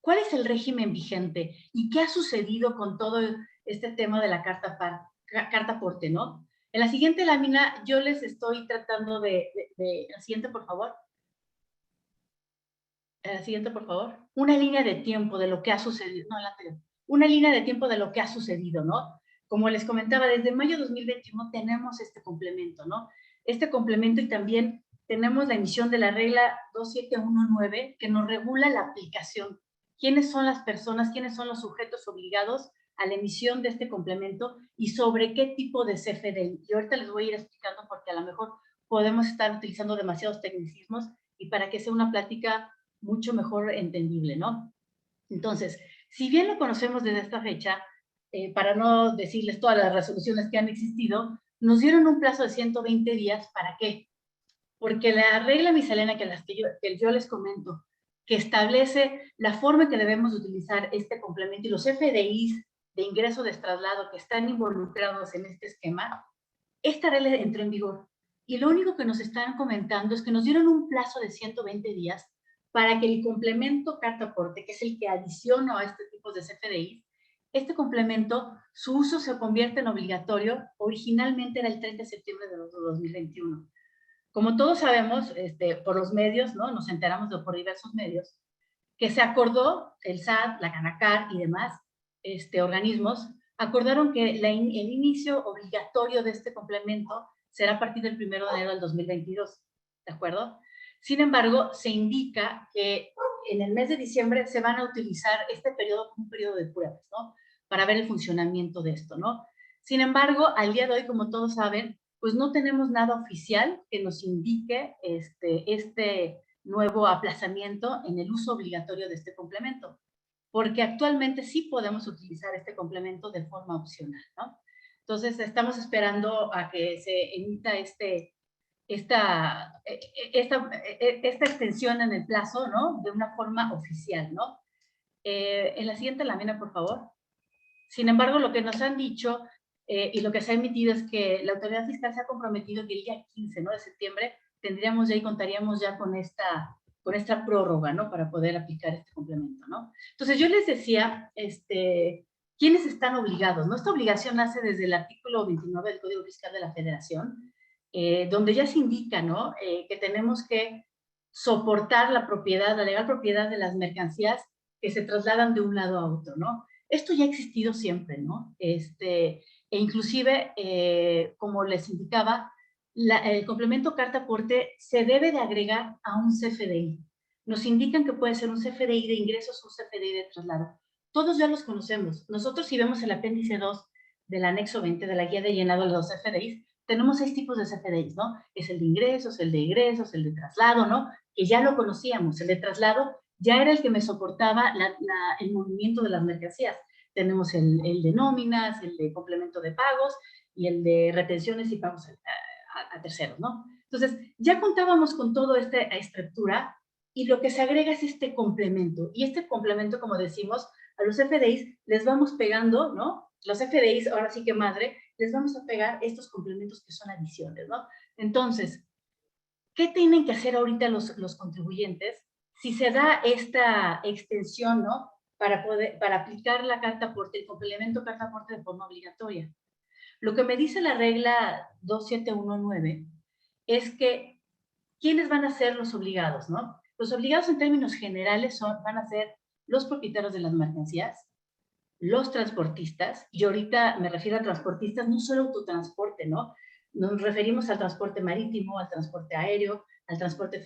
¿cuál es el régimen vigente y qué ha sucedido con todo este tema de la carta aporte, ¿no? En la siguiente lámina yo les estoy tratando la siguiente, por favor. La siguiente, por favor. Una línea de tiempo de lo que ha sucedido, no, la anterior. Una línea de tiempo de lo que ha sucedido, ¿no? Como les comentaba, desde mayo de 2021 tenemos este complemento, ¿no? Este complemento y también tenemos la emisión de la regla 2719 que nos regula la aplicación. ¿Quiénes son las personas, quiénes son los sujetos obligados a la emisión de este complemento y sobre qué tipo de CFDI? Y ahorita les voy a ir explicando porque a lo mejor podemos estar utilizando demasiados tecnicismos y para que sea una plática mucho mejor entendible, ¿no? Entonces, si bien lo conocemos desde esta fecha, para no decirles todas las resoluciones que han existido, nos dieron un plazo de 120 días, ¿para qué? Porque la regla miscelánea que yo les comento, que establece la forma en que debemos utilizar este complemento y los FDIs de ingreso de traslado que están involucrados en este esquema, esta regla entró en vigor. Y lo único que nos están comentando es que nos dieron un plazo de 120 días para que el complemento carta aporte, que es el que adiciona a este tipo de CFDI, este complemento, su uso se convierte en obligatorio. Originalmente era el 30 de septiembre de 2021. Como todos sabemos, por los medios, ¿no? Nos enteramos por diversos medios, que se acordó, el SAT, la Canacar y demás organismos, acordaron que el inicio obligatorio de este complemento será a partir del 1 de enero del 2022, ¿de acuerdo? Sin embargo, se indica que en el mes de diciembre se van a utilizar este periodo como un periodo de pruebas, ¿no? Para ver el funcionamiento de esto, ¿no? Sin embargo, al día de hoy, como todos saben, pues no tenemos nada oficial que nos indique este nuevo aplazamiento en el uso obligatorio de este complemento, porque actualmente sí podemos utilizar este complemento de forma opcional, ¿no? Entonces, estamos esperando a que se emita esta extensión en el plazo, ¿no? De una forma oficial, ¿no? En la siguiente lámina, por favor. Sin embargo, lo que nos han dicho y lo que se ha emitido es que la autoridad fiscal se ha comprometido que el día 15, ¿no? de septiembre tendríamos ya y contaríamos ya con esta prórroga, ¿no? Para poder aplicar este complemento, ¿no? Entonces, yo les decía, ¿quiénes están obligados? ¿No? Esta obligación nace desde el artículo 29 del Código Fiscal de la Federación, donde ya se indica, ¿no? Que tenemos que soportar la propiedad, la legal propiedad de las mercancías que se trasladan de un lado a otro, ¿no? Esto ya ha existido siempre, ¿no? E inclusive, como les indicaba, el complemento carta aporte se debe de agregar a un CFDI. Nos indican que puede ser un CFDI de ingresos o un CFDI de traslado. Todos ya los conocemos. Nosotros, si vemos el apéndice 2 del anexo 20 de la guía de llenado de los CFDIs, tenemos 6 tipos de CFDIs, ¿no? Es el de ingresos, el de traslado, ¿no? Que ya lo conocíamos. El de traslado ya era el que me soportaba el movimiento de las mercancías. Tenemos el de nóminas, el de complemento de pagos y el de retenciones y pagos a terceros, ¿no? Entonces, ya contábamos con toda esta estructura y lo que se agrega es este complemento. Y este complemento, como decimos, a los FDIs les vamos pegando, ¿no? Los FDIs, ahora sí que madre, les vamos a pegar estos complementos que son adiciones, ¿no? Entonces, ¿qué tienen que hacer ahorita los contribuyentes si se da esta extensión, ¿no? Para aplicar la carta aporte, el complemento carta aporte de forma obligatoria. Lo que me dice la regla 2719 es que ¿quiénes van a ser los obligados, no? Los obligados en términos generales van a ser los propietarios de las mercancías, los transportistas, y ahorita me refiero a transportistas, no solo autotransporte, ¿no? Nos referimos al transporte marítimo, al transporte aéreo, al transporte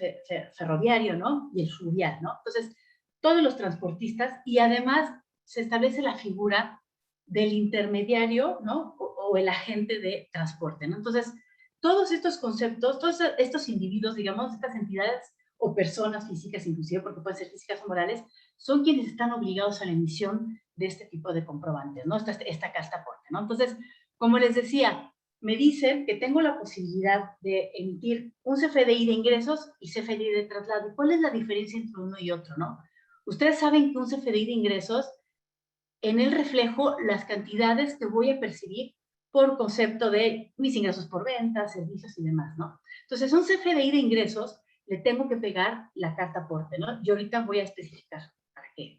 ferroviario, ¿no? Y el fluvial, ¿no? Entonces, todos los transportistas, y además se establece la figura del intermediario, ¿no? O el agente de transporte, ¿no? Entonces, todos estos conceptos, todos estos individuos, digamos, estas entidades o personas físicas inclusive, porque pueden ser físicas o morales, son quienes están obligados a la emisión de este tipo de comprobantes, ¿no? Esta carta aporte, ¿no? Entonces, como les decía, me dicen que tengo la posibilidad de emitir un CFDI de ingresos y CFDI de traslado. ¿Y cuál es la diferencia entre uno y otro, no? Ustedes saben que un CFDI de ingresos, en el reflejo las cantidades que voy a percibir por concepto de mis ingresos por ventas, servicios y demás, ¿no? Entonces, un CFDI de ingresos le tengo que pegar la carta aporte, ¿no? Yo ahorita voy a especificar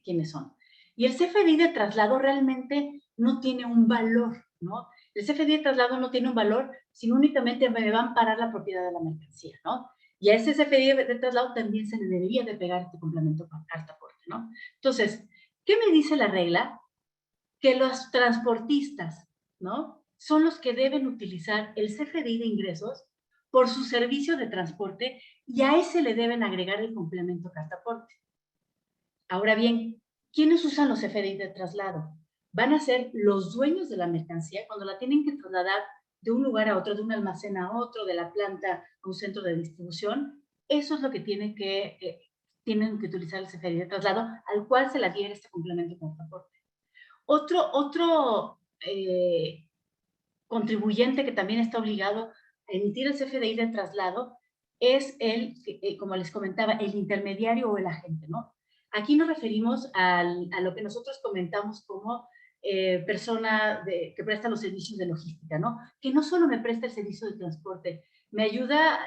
quiénes son. Y el CFDI de traslado realmente no tiene un valor, ¿no? El CFDI de traslado no tiene un valor, sino únicamente me va a amparar la propiedad de la mercancía, ¿no? Y a ese CFDI de traslado también se le debería de pegar este complemento con carta aporte, ¿no? Entonces, ¿qué me dice la regla? Que los transportistas, ¿no? Son los que deben utilizar el CFDI de ingresos por su servicio de transporte y a ese le deben agregar el complemento carta aporte. Ahora bien, ¿quiénes usan los CFDI de traslado? Van a ser los dueños de la mercancía cuando la tienen que trasladar de un lugar a otro, de un almacén a otro, de la planta a un centro de distribución. Eso es lo que tienen que utilizar el CFDI de traslado, al cual se le adhiere este complemento carta aporte. Otro contribuyente que también está obligado a emitir el CFDI de traslado es como les comentaba, el intermediario o el agente, ¿no? Aquí nos referimos a lo que nosotros comentamos como persona que presta los servicios de logística, ¿no? Que no solo me presta el servicio de transporte, me ayuda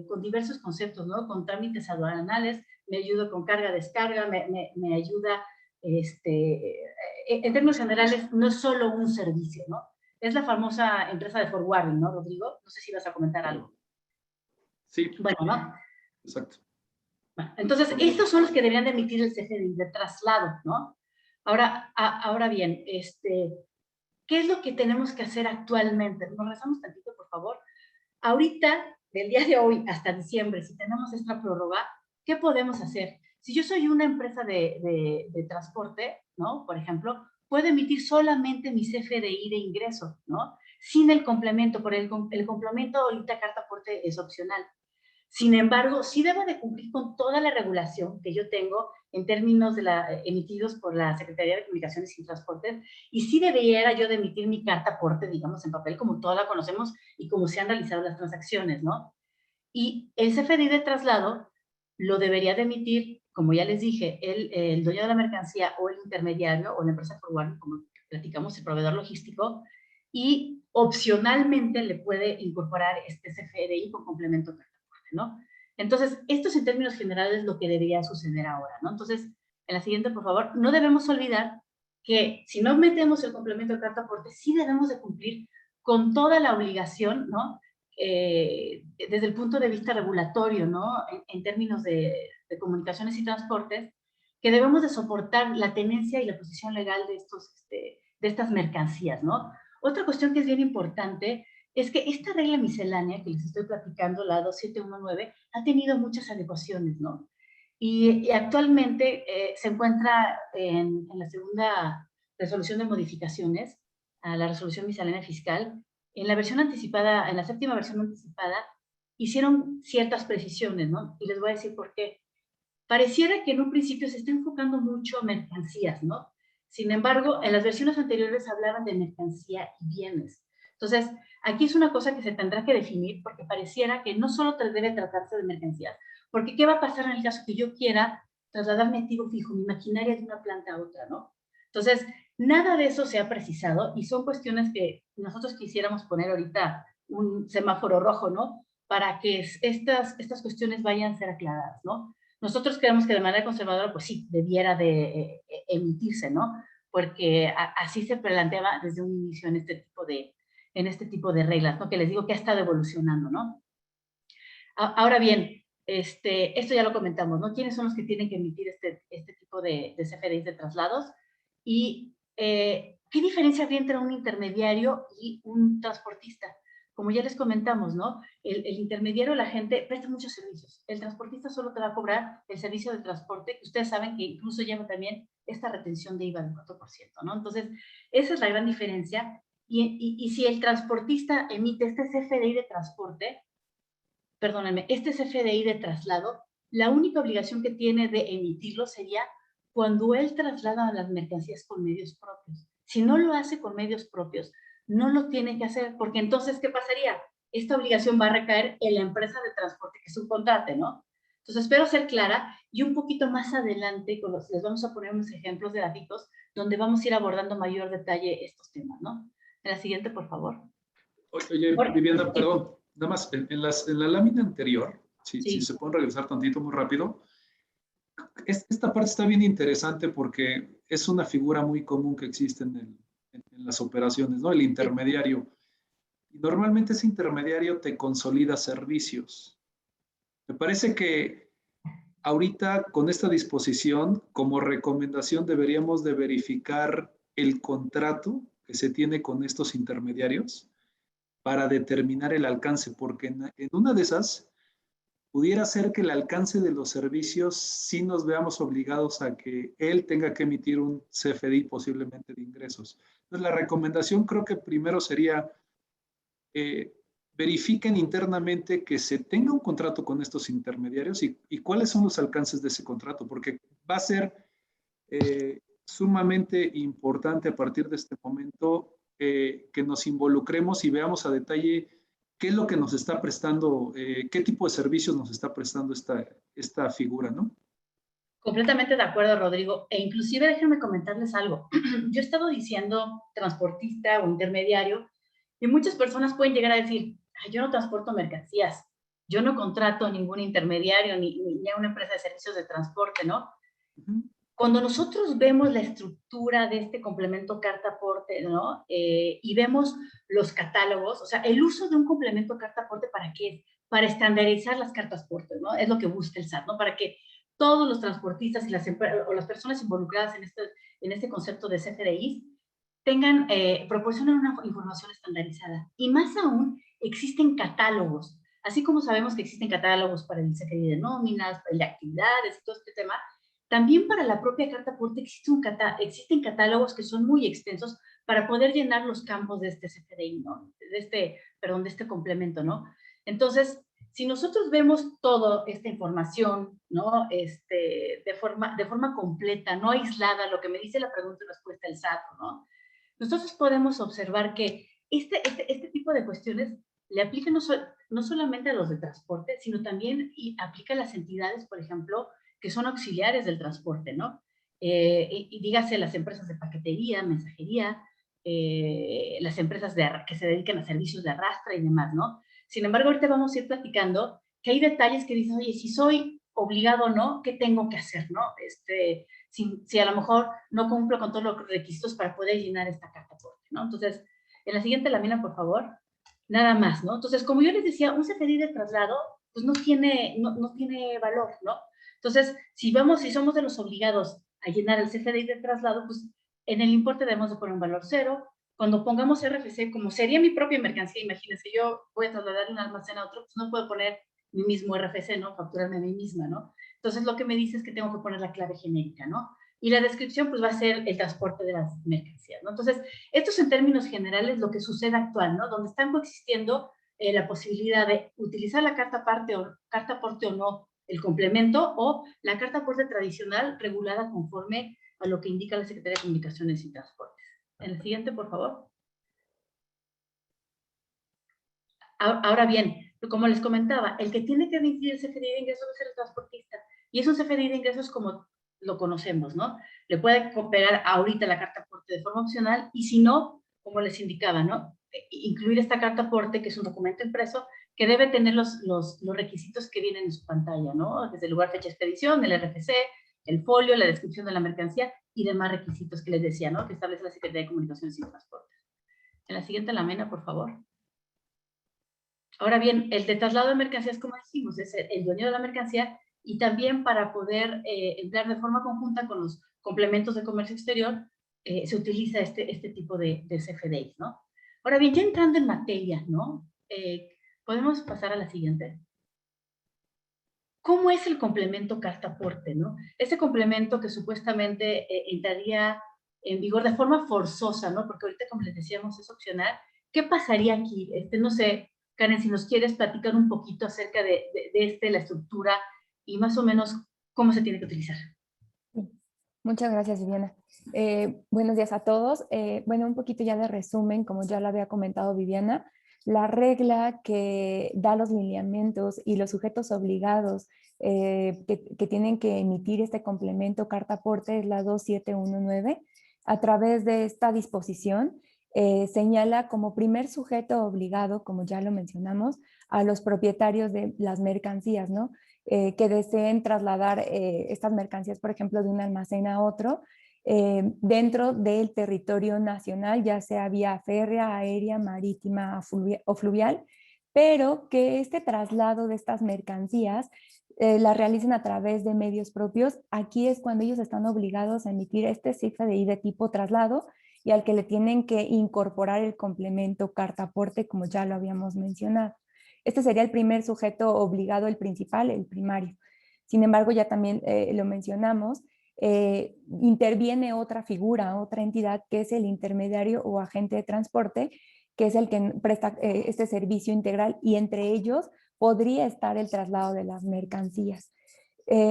con diversos conceptos, ¿no? Con trámites aduanales, me ayuda con carga-descarga, me ayuda, en términos generales, no es solo un servicio, ¿no? Es la famosa empresa de forwarding, ¿no, Rodrigo? No sé si vas a comentar algo. Sí. Bueno, ¿no? Exacto. Bueno, entonces, estos son los que deberían de emitir el CFDI de traslado, ¿no? Ahora bien, ¿qué es lo que tenemos que hacer actualmente? Nos regresamos tantito, por favor. Ahorita, del día de hoy hasta diciembre, si tenemos esta prórroga, ¿qué podemos hacer? Si yo soy una empresa de transporte, ¿no? Por ejemplo, puedo emitir solamente mi CFDI de ingreso, ¿no? Sin el complemento, por el complemento ahorita carta aporte es opcional. Sin embargo, sí debo de cumplir con toda la regulación que yo tengo en términos de emitidos por la Secretaría de Comunicaciones y Transportes, y sí debiera yo de emitir mi carta aporte, digamos, en papel, como toda la conocemos y como se han realizado las transacciones, ¿no? Y el CFDI de traslado lo debería de emitir, como ya les dije, el dueño de la mercancía o el intermediario o la empresa forwarding, como platicamos, el proveedor logístico, y opcionalmente le puede incorporar este CFDI con complemento carta aporte, ¿no? Entonces, esto es en términos generales lo que debería suceder ahora, ¿no? Entonces, en la siguiente, por favor, no debemos olvidar que si no metemos el complemento de carta aporte, sí debemos de cumplir con toda la obligación, ¿no? Desde el punto de vista regulatorio, ¿no? En términos de comunicaciones y transportes, que debemos de soportar la tenencia y la posición legal de estas mercancías, ¿no? Otra cuestión que es bien importante es que esta regla miscelánea que les estoy platicando, la 2719, ha tenido muchas adecuaciones, ¿no? Y actualmente se encuentra en la segunda resolución de modificaciones a la resolución miscelánea fiscal. En la versión anticipada, en la séptima versión anticipada, hicieron ciertas precisiones, ¿no? Y les voy a decir por qué. Pareciera que en un principio se está enfocando mucho a mercancías, ¿no? Sin embargo, en las versiones anteriores hablaban de mercancía y bienes. Entonces, aquí es una cosa que se tendrá que definir porque pareciera que no solo debe tratarse de mercancías, porque ¿qué va a pasar en el caso que yo quiera trasladar mi activo fijo, mi maquinaria de una planta a otra, ¿no? Entonces, nada de eso se ha precisado y son cuestiones que nosotros quisiéramos poner ahorita un semáforo rojo, ¿no? Para que estas cuestiones vayan a ser aclaradas, ¿no? Nosotros creemos que de manera conservadora, pues sí, debiera de emitirse, ¿no? Porque así se planteaba desde un inicio en este tipo de reglas, ¿no? Que les digo que ha estado evolucionando, ¿no? Ahora bien, esto ya lo comentamos, ¿no? ¿Quiénes son los que tienen que emitir este tipo de CFDIs de traslados? Y ¿qué diferencia habría entre un intermediario y un transportista? Como ya les comentamos, ¿no? El intermediario, la gente, presta muchos servicios. El transportista solo te va a cobrar el servicio de transporte, que ustedes saben que incluso lleva también esta retención de IVA del 4%, ¿no? Entonces, esa es la gran diferencia. Y si el transportista emite este CFDI de transporte, perdónenme, este CFDI de traslado, la única obligación que tiene de emitirlo sería cuando él traslada las mercancías con medios propios. Si no lo hace con medios propios, no lo tiene que hacer, porque entonces, ¿qué pasaría? Esta obligación va a recaer en la empresa de transporte que subcontrate, ¿no? Entonces, espero ser clara y un poquito más adelante les vamos a poner unos ejemplos gráficos donde vamos a ir abordando mayor detalle estos temas, ¿no? En la siguiente, por favor. Oye, Viviana, perdón, nada más, en la lámina anterior, si se pueden regresar tantito muy rápido, esta parte está bien interesante porque es una figura muy común que existe en las operaciones, ¿no? El intermediario. Y normalmente ese intermediario te consolida servicios. Me parece que ahorita con esta disposición, como recomendación, deberíamos de verificar el contrato que se tiene con estos intermediarios para determinar el alcance, porque en una de esas pudiera ser que el alcance de los servicios sí nos veamos obligados a que él tenga que emitir un CFDI posiblemente de ingresos. Entonces, la recomendación creo que primero sería verifiquen internamente que se tenga un contrato con estos intermediarios y cuáles son los alcances de ese contrato, porque va a ser sumamente importante a partir de este momento que nos involucremos y veamos a detalle qué es lo que nos está prestando, qué tipo de servicios nos está prestando esta figura, ¿no? Completamente de acuerdo, Rodrigo. E inclusive déjenme comentarles algo. Yo he estado diciendo transportista o intermediario y muchas personas pueden llegar a decir, yo no transporto mercancías, yo no contrato ningún intermediario ni a una empresa de servicios de transporte, ¿no? Cuando nosotros vemos la estructura de este complemento carta-aporte, ¿no? Y vemos los catálogos, o sea, el uso de un complemento carta-aporte, ¿para qué es? Para estandarizar las cartas-aporte, ¿no? Es lo que busca el SAT, ¿no? Para que todos los transportistas y las personas involucradas en este concepto de CFDIs proporcionen una información estandarizada. Y más aún, existen catálogos. Así como sabemos que existen catálogos para el CFDI de nóminas, para el de actividades y todo este tema, también para la propia carta aporte existen catálogos que son muy extensos para poder llenar los campos de este CFDI, ¿no? De este complemento, ¿no? Entonces, si nosotros vemos toda esta información, ¿no? De forma completa, no aislada, lo que me dice la pregunta y respuesta del SAT, ¿no? Nosotros podemos observar que este tipo de cuestiones le aplica no solamente a los de transporte, sino también aplica a las entidades, por ejemplo, que son auxiliares del transporte, ¿no? Y dígase las empresas de paquetería, mensajería, las empresas que se dedican a servicios de arrastre y demás, ¿no? Sin embargo, ahorita vamos a ir platicando que hay detalles que dicen, oye, si soy obligado o no, ¿qué tengo que hacer, no? Si a lo mejor no cumplo con todos los requisitos para poder llenar esta carta aporte, ¿no? Entonces, en la siguiente lámina, por favor, nada más, ¿no? Entonces, como yo les decía, un CFDI de traslado, pues no tiene valor, ¿no? Entonces, si somos de los obligados a llenar el CFDI de traslado, pues en el importe debemos de poner un valor cero. Cuando pongamos RFC, como sería mi propia mercancía, imagínense, yo voy a trasladar un almacén a otro, pues no puedo poner mi mismo RFC, ¿no? Facturarme a mí misma, ¿no? Entonces, lo que me dice es que tengo que poner la clave genérica, ¿no? Y la descripción, pues va a ser el transporte de las mercancías, ¿no? Entonces, esto es en términos generales lo que sucede actual, ¿no? Donde están coexistiendo la posibilidad de utilizar la carta aporte o no, el complemento, o la carta aporte tradicional regulada conforme a lo que indica la Secretaría de Comunicaciones y Transportes. En el siguiente, por favor. Ahora bien, como les comentaba, el que tiene que emitir el CFDI de ingresos es el transportista. Y es un CFDI de ingresos como lo conocemos, ¿no? Le puede cooperar ahorita la carta aporte de forma opcional y si no, como les indicaba, ¿no? Incluir esta carta aporte, que es un documento impreso, que debe tener los requisitos que vienen en su pantalla, ¿no? Desde el lugar, fecha, expedición, el RFC, el folio, la descripción de la mercancía y demás requisitos que les decía, ¿no? Que establece la Secretaría de Comunicaciones y Transportes. En la siguiente lámina, por favor. Ahora bien, el de traslado de mercancías, como dijimos, es el dueño de la mercancía y también para poder emplear de forma conjunta con los complementos de comercio exterior, se utiliza este tipo de CFDIs, ¿no? Ahora bien, ya entrando en materia, ¿no? Podemos pasar a la siguiente. ¿Cómo es el complemento carta-aporte, no? Ese complemento que supuestamente entraría en vigor de forma forzosa, ¿no? Porque ahorita, como les decíamos, es opcional. ¿Qué pasaría aquí? No sé, Karen, si nos quieres platicar un poquito acerca de la estructura y más o menos cómo se tiene que utilizar. Muchas gracias, Viviana. Buenos días a todos. Bueno, un poquito ya de resumen, como ya lo había comentado Viviana, la regla que da los lineamientos y los sujetos obligados que tienen que emitir este complemento carta aporte es la 2719. A través de esta disposición señala como primer sujeto obligado, como ya lo mencionamos, a los propietarios de las mercancías, ¿no? que deseen trasladar estas mercancías, por ejemplo, de un almacén a otro, dentro del territorio nacional, ya sea vía férrea, aérea, marítima o fluvial, pero que este traslado de estas mercancías la realicen a través de medios propios. Aquí es cuando ellos están obligados a emitir este CFDI de tipo traslado y al que le tienen que incorporar el complemento carta-aporte, como ya lo habíamos mencionado. Este sería el primer sujeto obligado, el principal, el primario. Sin embargo, ya también lo mencionamos, interviene otra figura, otra entidad, que es el intermediario o agente de transporte, que es el que presta este servicio integral, y entre ellos podría estar el traslado de las mercancías.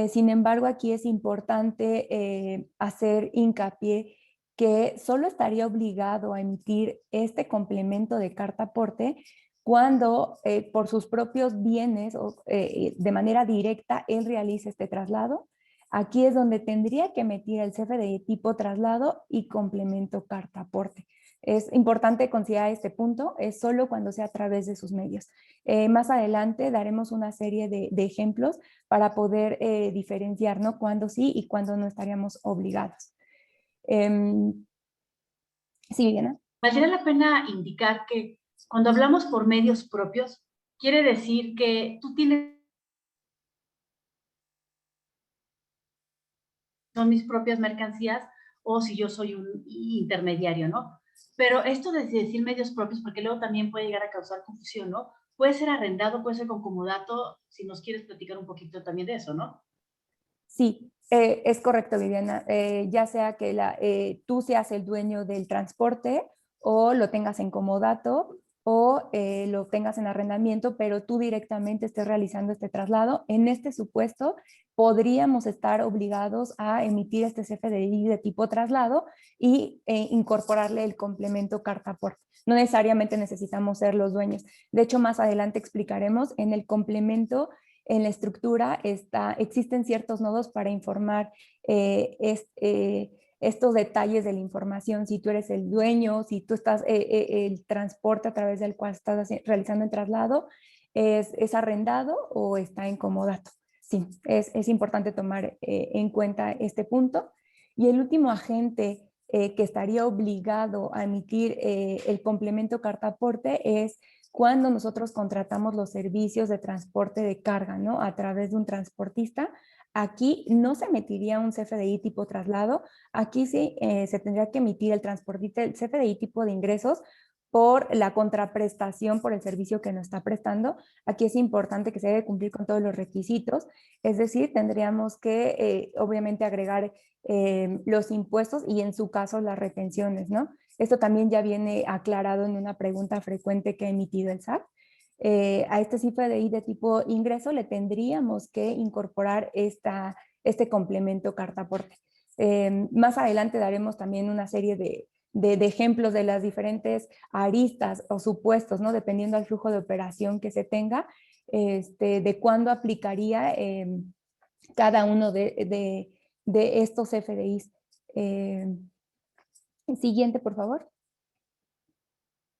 Sin embargo, aquí es importante hacer hincapié que solo estaría obligado a emitir este complemento de carta-aporte cuando por sus propios bienes o de manera directa él realice este traslado. Aquí es donde tendría que emitir el CFDI tipo traslado y complemento carta-aporte. Es importante considerar este punto, es solo cuando sea a través de sus medios. Más adelante daremos una serie de ejemplos para poder diferenciar, ¿no? Cuándo sí y cuándo no estaríamos obligados. Sí, Viviana. Valdría la pena indicar que cuando hablamos por medios propios, quiere decir que tú tienes, son mis propias mercancías, o si yo soy un intermediario, ¿no? Pero esto de decir medios propios, porque luego también puede llegar a causar confusión, ¿no? Puede ser arrendado, puede ser con comodato, si nos quieres platicar un poquito también de eso, ¿no? Sí, es correcto, Viviana. Ya sea que tú seas el dueño del transporte o lo tengas en comodato o lo tengas en arrendamiento, pero tú directamente estés realizando este traslado. En este supuesto, podríamos estar obligados a emitir este CFDI de tipo traslado y incorporarle el complemento carta-aporte. No necesariamente necesitamos ser los dueños. De hecho, más adelante explicaremos en el complemento. En la estructura existen ciertos nodos para informar estos detalles de la información, si tú eres el dueño, si tú estás, el transporte a través del cual estás realizando el traslado, es arrendado o está en comodato. Sí, es importante tomar en cuenta este punto. Y el último agente que estaría obligado a emitir el complemento carta-aporte es cuando nosotros contratamos los servicios de transporte de carga, ¿no? A través de un transportista. Aquí no se emitiría un CFDI tipo traslado, aquí sí se tendría que emitir el transportista, el CFDI tipo de ingresos por la contraprestación por el servicio que nos está prestando. Aquí es importante que se debe cumplir con todos los requisitos, es decir, tendríamos que obviamente agregar los impuestos y en su caso las retenciones, ¿no? Esto también ya viene aclarado en una pregunta frecuente que ha emitido el SAT. A este CFDI de tipo ingreso le tendríamos que incorporar este complemento carta-aporte. Más adelante daremos también una serie de ejemplos de las diferentes aristas o supuestos, ¿no? Dependiendo del flujo de operación que se tenga, de cuándo aplicaría cada uno de estos CFDIs. Siguiente, por favor.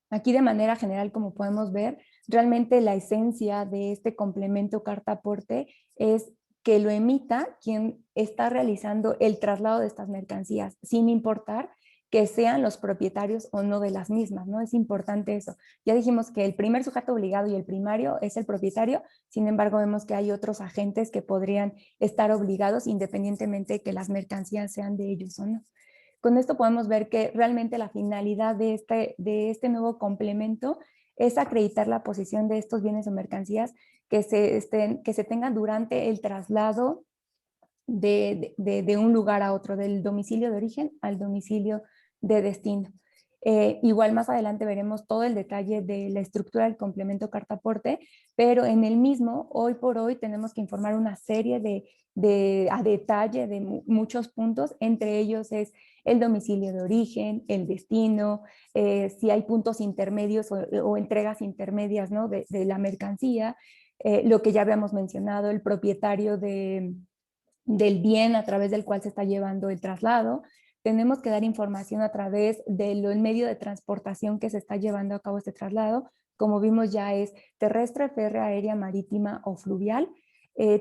Aquí de manera general, como podemos ver, realmente la esencia de este complemento carta-aporte es que lo emita quien está realizando el traslado de estas mercancías, sin importar que sean los propietarios o no de las mismas, ¿no? Es importante eso. Ya dijimos que el primer sujeto obligado y el primario es el propietario, sin embargo vemos que hay otros agentes que podrían estar obligados independientemente de que las mercancías sean de ellos o no. Con esto podemos ver que realmente la finalidad de este nuevo complemento es acreditar la posición de estos bienes o mercancías que se tengan durante el traslado de un lugar a otro, del domicilio de origen al domicilio de destino. Igual más adelante veremos todo el detalle de la estructura del complemento carta-aporte, pero en el mismo, hoy por hoy, tenemos que informar una serie a detalle de muchos puntos, entre ellos es el domicilio de origen, el destino, si hay puntos intermedios o entregas intermedias, ¿no? de la mercancía, lo que ya habíamos mencionado, el propietario del bien a través del cual se está llevando el traslado. Tenemos que dar información a través del medio de transportación que se está llevando a cabo este traslado. Como vimos ya es terrestre, férrea, aérea, marítima o fluvial.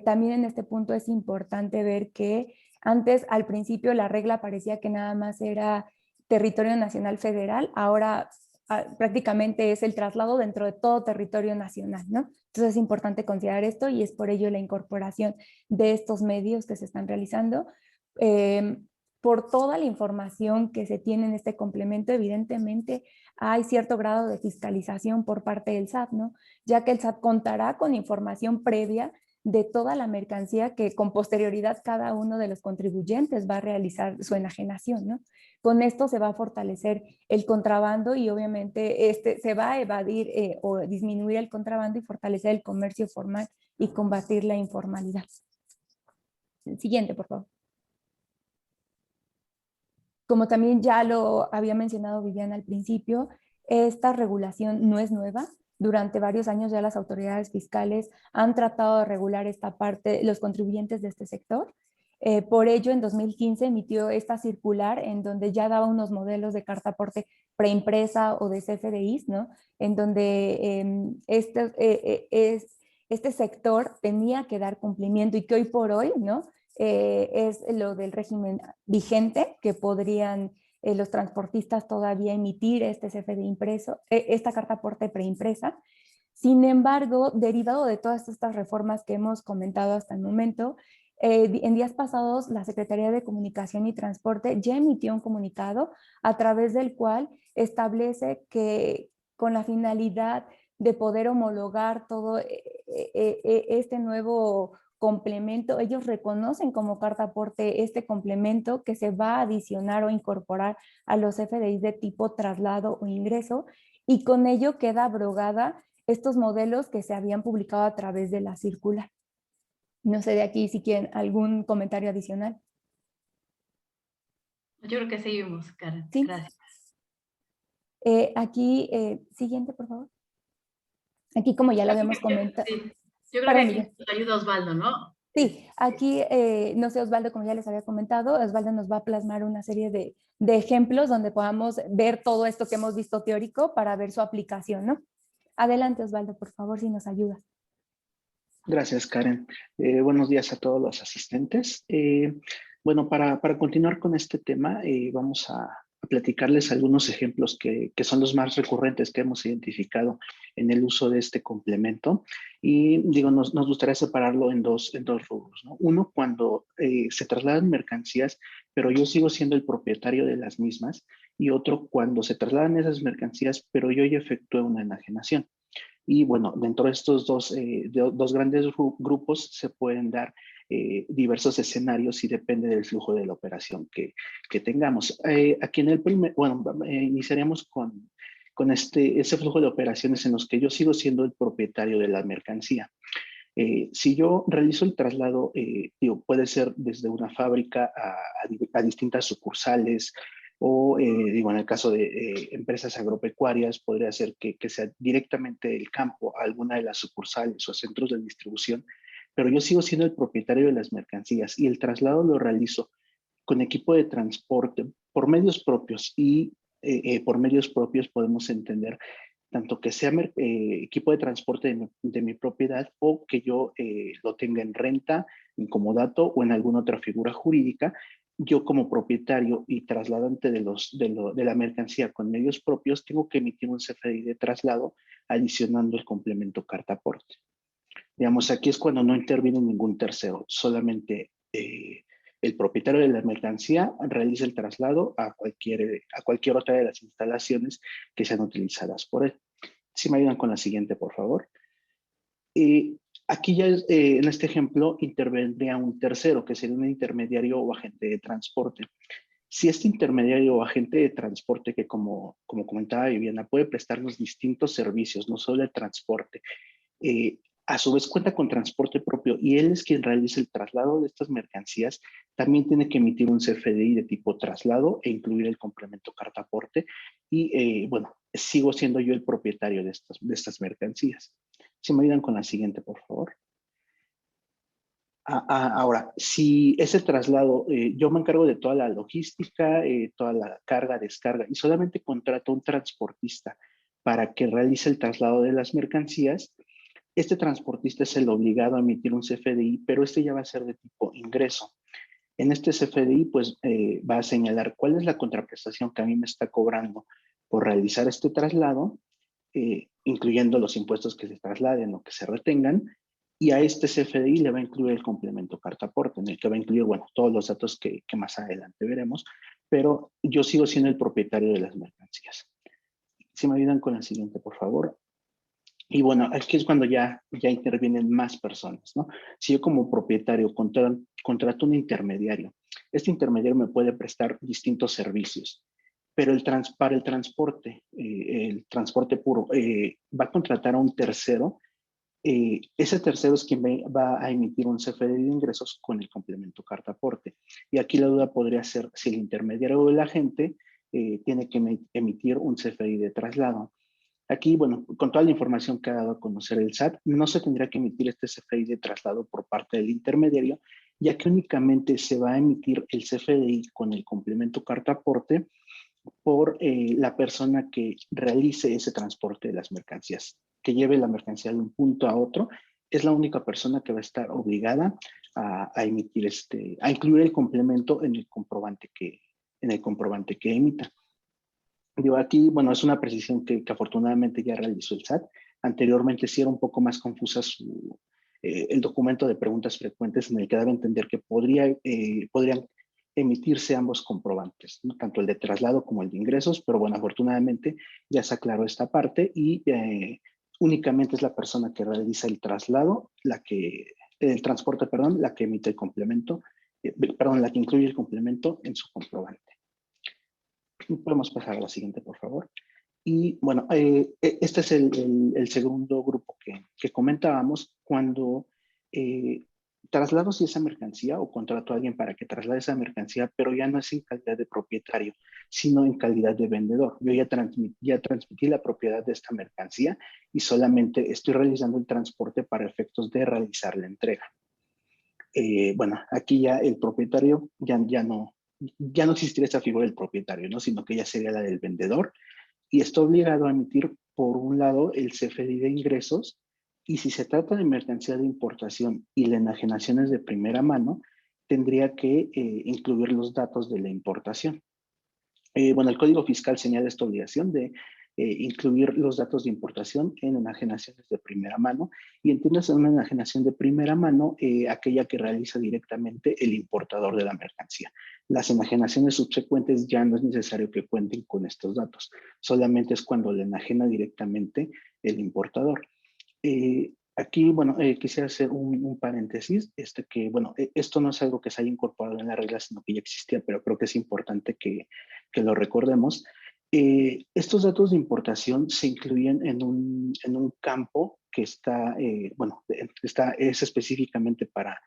También en este punto es importante ver que antes, al principio, la regla parecía que nada más era territorio nacional federal, ahora prácticamente es el traslado dentro de todo territorio nacional, ¿no? Entonces es importante considerar esto y es por ello la incorporación de estos medios que se están realizando. Por toda la información que se tiene en este complemento, evidentemente hay cierto grado de fiscalización por parte del SAT, ¿no? Ya que el SAT contará con información previa de toda la mercancía que con posterioridad cada uno de los contribuyentes va a realizar su enajenación, ¿no? Con esto se va a fortalecer el contrabando y obviamente se va a evadir o disminuir el contrabando y fortalecer el comercio formal y combatir la informalidad. Siguiente, por favor. Como también ya lo había mencionado Viviana al principio, esta regulación no es nueva. Durante varios años ya las autoridades fiscales han tratado de regular esta parte, los contribuyentes de este sector. Por ello, en 2015 emitió esta circular en donde ya daba unos modelos de carta aporte preimpresa o de CFDIs, ¿no? En donde este sector tenía que dar cumplimiento y que hoy por hoy, ¿no? Es lo del régimen vigente, que podrían los transportistas todavía emitir este CFDI impreso, esta carta aporte preimpresa. Sin embargo, derivado de todas estas reformas que hemos comentado hasta el momento, en días pasados la Secretaría de Comunicación y Transporte ya emitió un comunicado a través del cual establece que con la finalidad de poder homologar todo este nuevo complemento, ellos reconocen como carta aporte este complemento que se va a adicionar o incorporar a los FDIs de tipo traslado o ingreso, y con ello queda abrogada estos modelos que se habían publicado a través de la circular. No sé de aquí si quieren algún comentario adicional. Yo creo que seguimos, Karen. Sí. Gracias. Aquí, siguiente, por favor. Aquí, como ya lo habíamos comentado. Sí. Yo creo Perdón, que aquí nos ayuda Osvaldo, ¿no? Sí, aquí, no sé, Osvaldo, como ya les había comentado, Osvaldo nos va a plasmar una serie de ejemplos donde podamos ver todo esto que hemos visto teórico para ver su aplicación, ¿no? Adelante, Osvaldo, por favor, si nos ayuda. Gracias, Karen. Buenos días a todos los asistentes. Bueno, para continuar con este tema, vamos a platicarles algunos ejemplos que son los más recurrentes que hemos identificado en el uso de este complemento. Y digo, nos gustaría separarlo en dos rubros, ¿no? Uno, cuando se trasladan mercancías, pero yo sigo siendo el propietario de las mismas. Y otro, cuando se trasladan esas mercancías, pero yo ya efectué una enajenación. Y bueno, dentro de estos dos grandes grupos se pueden dar diversos escenarios y depende del flujo de la operación que tengamos. Aquí en el primer, bueno, iniciaríamos con ese flujo de operaciones en los que yo sigo siendo el propietario de la mercancía. Si yo realizo el traslado, digo, puede ser desde una fábrica a distintas sucursales, o digo, en el caso de empresas agropecuarias, podría ser que sea directamente del campo a alguna de las sucursales o centros de distribución, pero yo sigo siendo el propietario de las mercancías y el traslado lo realizo con equipo de transporte por medios propios y por medios propios podemos entender tanto que sea equipo de transporte de mi propiedad o que yo lo tenga en renta, en comodato o en alguna otra figura jurídica. Yo como propietario y trasladante de la mercancía con medios propios tengo que emitir un CFDI de traslado adicionando el complemento carta aporte. Digamos, aquí es cuando no interviene ningún tercero, solamente el propietario de la mercancía realiza el traslado a cualquier otra de las instalaciones que sean utilizadas por él. Si me ayudan con la siguiente, por favor. Aquí ya en este ejemplo intervendría un tercero, que sería un intermediario o agente de transporte. Si este intermediario o agente de transporte, que como comentaba Viviana, puede prestarnos distintos servicios, no solo el transporte, a su vez cuenta con transporte propio y él es quien realiza el traslado de estas mercancías, también tiene que emitir un CFDI de tipo traslado e incluir el complemento carta aporte y bueno, sigo siendo yo el propietario de estas mercancías. Si me ayudan con la siguiente, por favor. Ahora, si ese traslado, yo me encargo de toda la logística, toda la carga, descarga y solamente contrato a un transportista para que realice el traslado de las mercancías, Este transportista es el obligado a emitir un CFDI, pero este ya va a ser de tipo ingreso. En este CFDI, pues, va a señalar cuál es la contraprestación que a mí me está cobrando por realizar este traslado, incluyendo los impuestos que se trasladen o que se retengan, y a este CFDI le va a incluir el complemento carta aporte, en el que va a incluir, bueno, todos los datos que más adelante veremos, pero yo sigo siendo el propietario de las mercancías. Si me ayudan con la siguiente, por favor. Y bueno, aquí es cuando ya intervienen más personas, ¿no? Si yo como propietario contrato un intermediario, este intermediario me puede prestar distintos servicios, pero para el transporte puro, va a contratar a un tercero. Ese tercero es quien va a emitir un CFDI de ingresos con el complemento carta aporte. Y aquí la duda podría ser si el intermediario o el agente tiene que emitir un CFDI de traslado. Aquí, bueno, con toda la información que ha dado a conocer el SAT, no se tendría que emitir este CFDI de traslado por parte del intermediario, ya que únicamente se va a emitir el CFDI con el complemento carta aporte por la persona que realice ese transporte de las mercancías, que lleve la mercancía de un punto a otro. Es la única persona que va a estar obligada a emitir a incluir el complemento en el comprobante que emita. Digo, aquí, bueno, es una precisión que afortunadamente ya realizó el SAT. Anteriormente sí era un poco más confusa el documento de preguntas frecuentes, en el que daba a entender que podrían emitirse ambos comprobantes, ¿no? Tanto el de traslado como el de ingresos, pero bueno, afortunadamente ya se aclaró esta parte y únicamente es la persona que realiza el traslado, el transporte, perdón, la que emite el complemento, la que incluye el complemento en su comprobante. Podemos pasar a la siguiente, por favor. Y bueno, este es el segundo grupo que comentábamos. Cuando traslado esa mercancía o contrato a alguien para que traslade esa mercancía, pero ya no es en calidad de propietario, sino en calidad de vendedor. Yo ya transmití la propiedad de esta mercancía y solamente estoy realizando el transporte para efectos de realizar la entrega. Bueno, aquí ya el propietario ya no existiría esa figura del propietario, ¿no? Sino que ya sería la del vendedor y está obligado a emitir, por un lado, el CFDI de ingresos, y si se trata de mercancía de importación y la enajenación es de primera mano, tendría que incluir los datos de la importación. Bueno, el Código Fiscal señala esta obligación de incluir los datos de importación en enajenaciones de primera mano, y entiéndase una enajenación de primera mano aquella que realiza directamente el importador de la mercancía. Las enajenaciones subsecuentes ya no es necesario que cuenten con estos datos, solamente es cuando le enajena directamente el importador. Aquí, bueno, quisiera hacer un paréntesis, que, bueno, esto no es algo que se haya incorporado en la regla, sino que ya existía, pero creo que es importante que lo recordemos. Estos datos de importación se incluyen en un campo que está, bueno, es específicamente para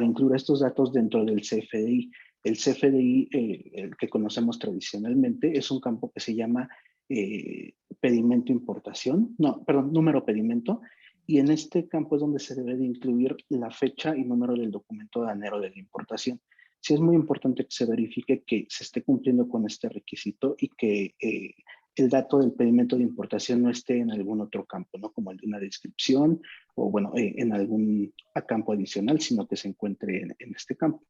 incluir estos datos dentro del CFDI. El CFDI, el que conocemos tradicionalmente, es un campo que se llama pedimento importación, no, perdón, número pedimento, y en este campo es donde se debe de incluir la fecha y número del documento aduanero de la importación. Sí es muy importante que se verifique que se esté cumpliendo con este requisito y que el dato del pedimento de importación no esté en algún otro campo, ¿no? Como el de una descripción o, bueno, en algún campo adicional, sino que se encuentre en este campo.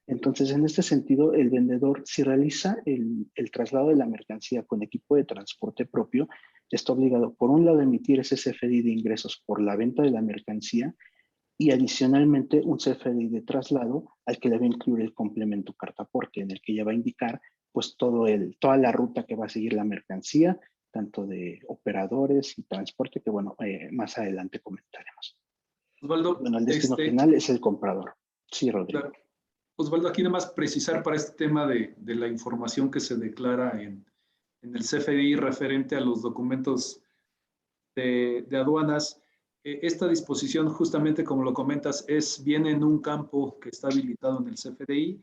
Entonces, en este sentido, el vendedor, si realiza el traslado de la mercancía con equipo de transporte propio, está obligado, por un lado, a emitir ese CFDI de ingresos por la venta de la mercancía y adicionalmente un CFDI de traslado al que debe incluir el complemento carta aporte, en el que ya va a indicar pues toda la ruta que va a seguir la mercancía, tanto de operadores y transporte, que bueno, más adelante comentaremos. Osvaldo, Bueno, el destino final es el comprador. Sí, Rodrigo. Claro. Osvaldo, aquí nada más precisar para este tema de la información que se declara en el CFDI referente a los documentos de aduanas. Esta disposición, justamente como lo comentas, viene en un campo que está habilitado en el CFDI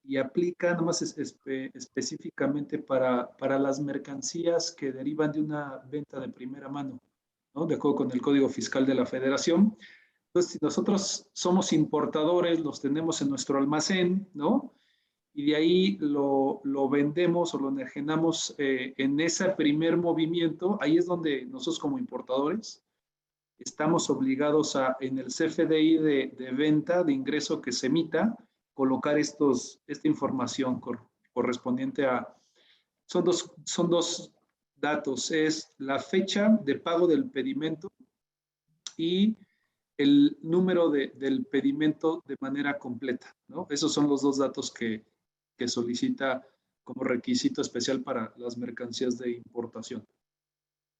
y aplica nomás específicamente para las mercancías que derivan de una venta de primera mano, ¿no? De acuerdo con el Código Fiscal de la Federación. Entonces, si nosotros somos importadores, los tenemos en nuestro almacén, ¿no? Y de ahí lo vendemos o lo enajenamos en ese primer movimiento, ahí es donde nosotros como importadores estamos obligados a, en el CFDI de venta, de ingreso que se emita, colocar esta información correspondiente a, son dos datos, es la fecha de pago del pedimento y el número del pedimento de manera completa, ¿no? Esos son los dos datos que solicita como requisito especial para las mercancías de importación.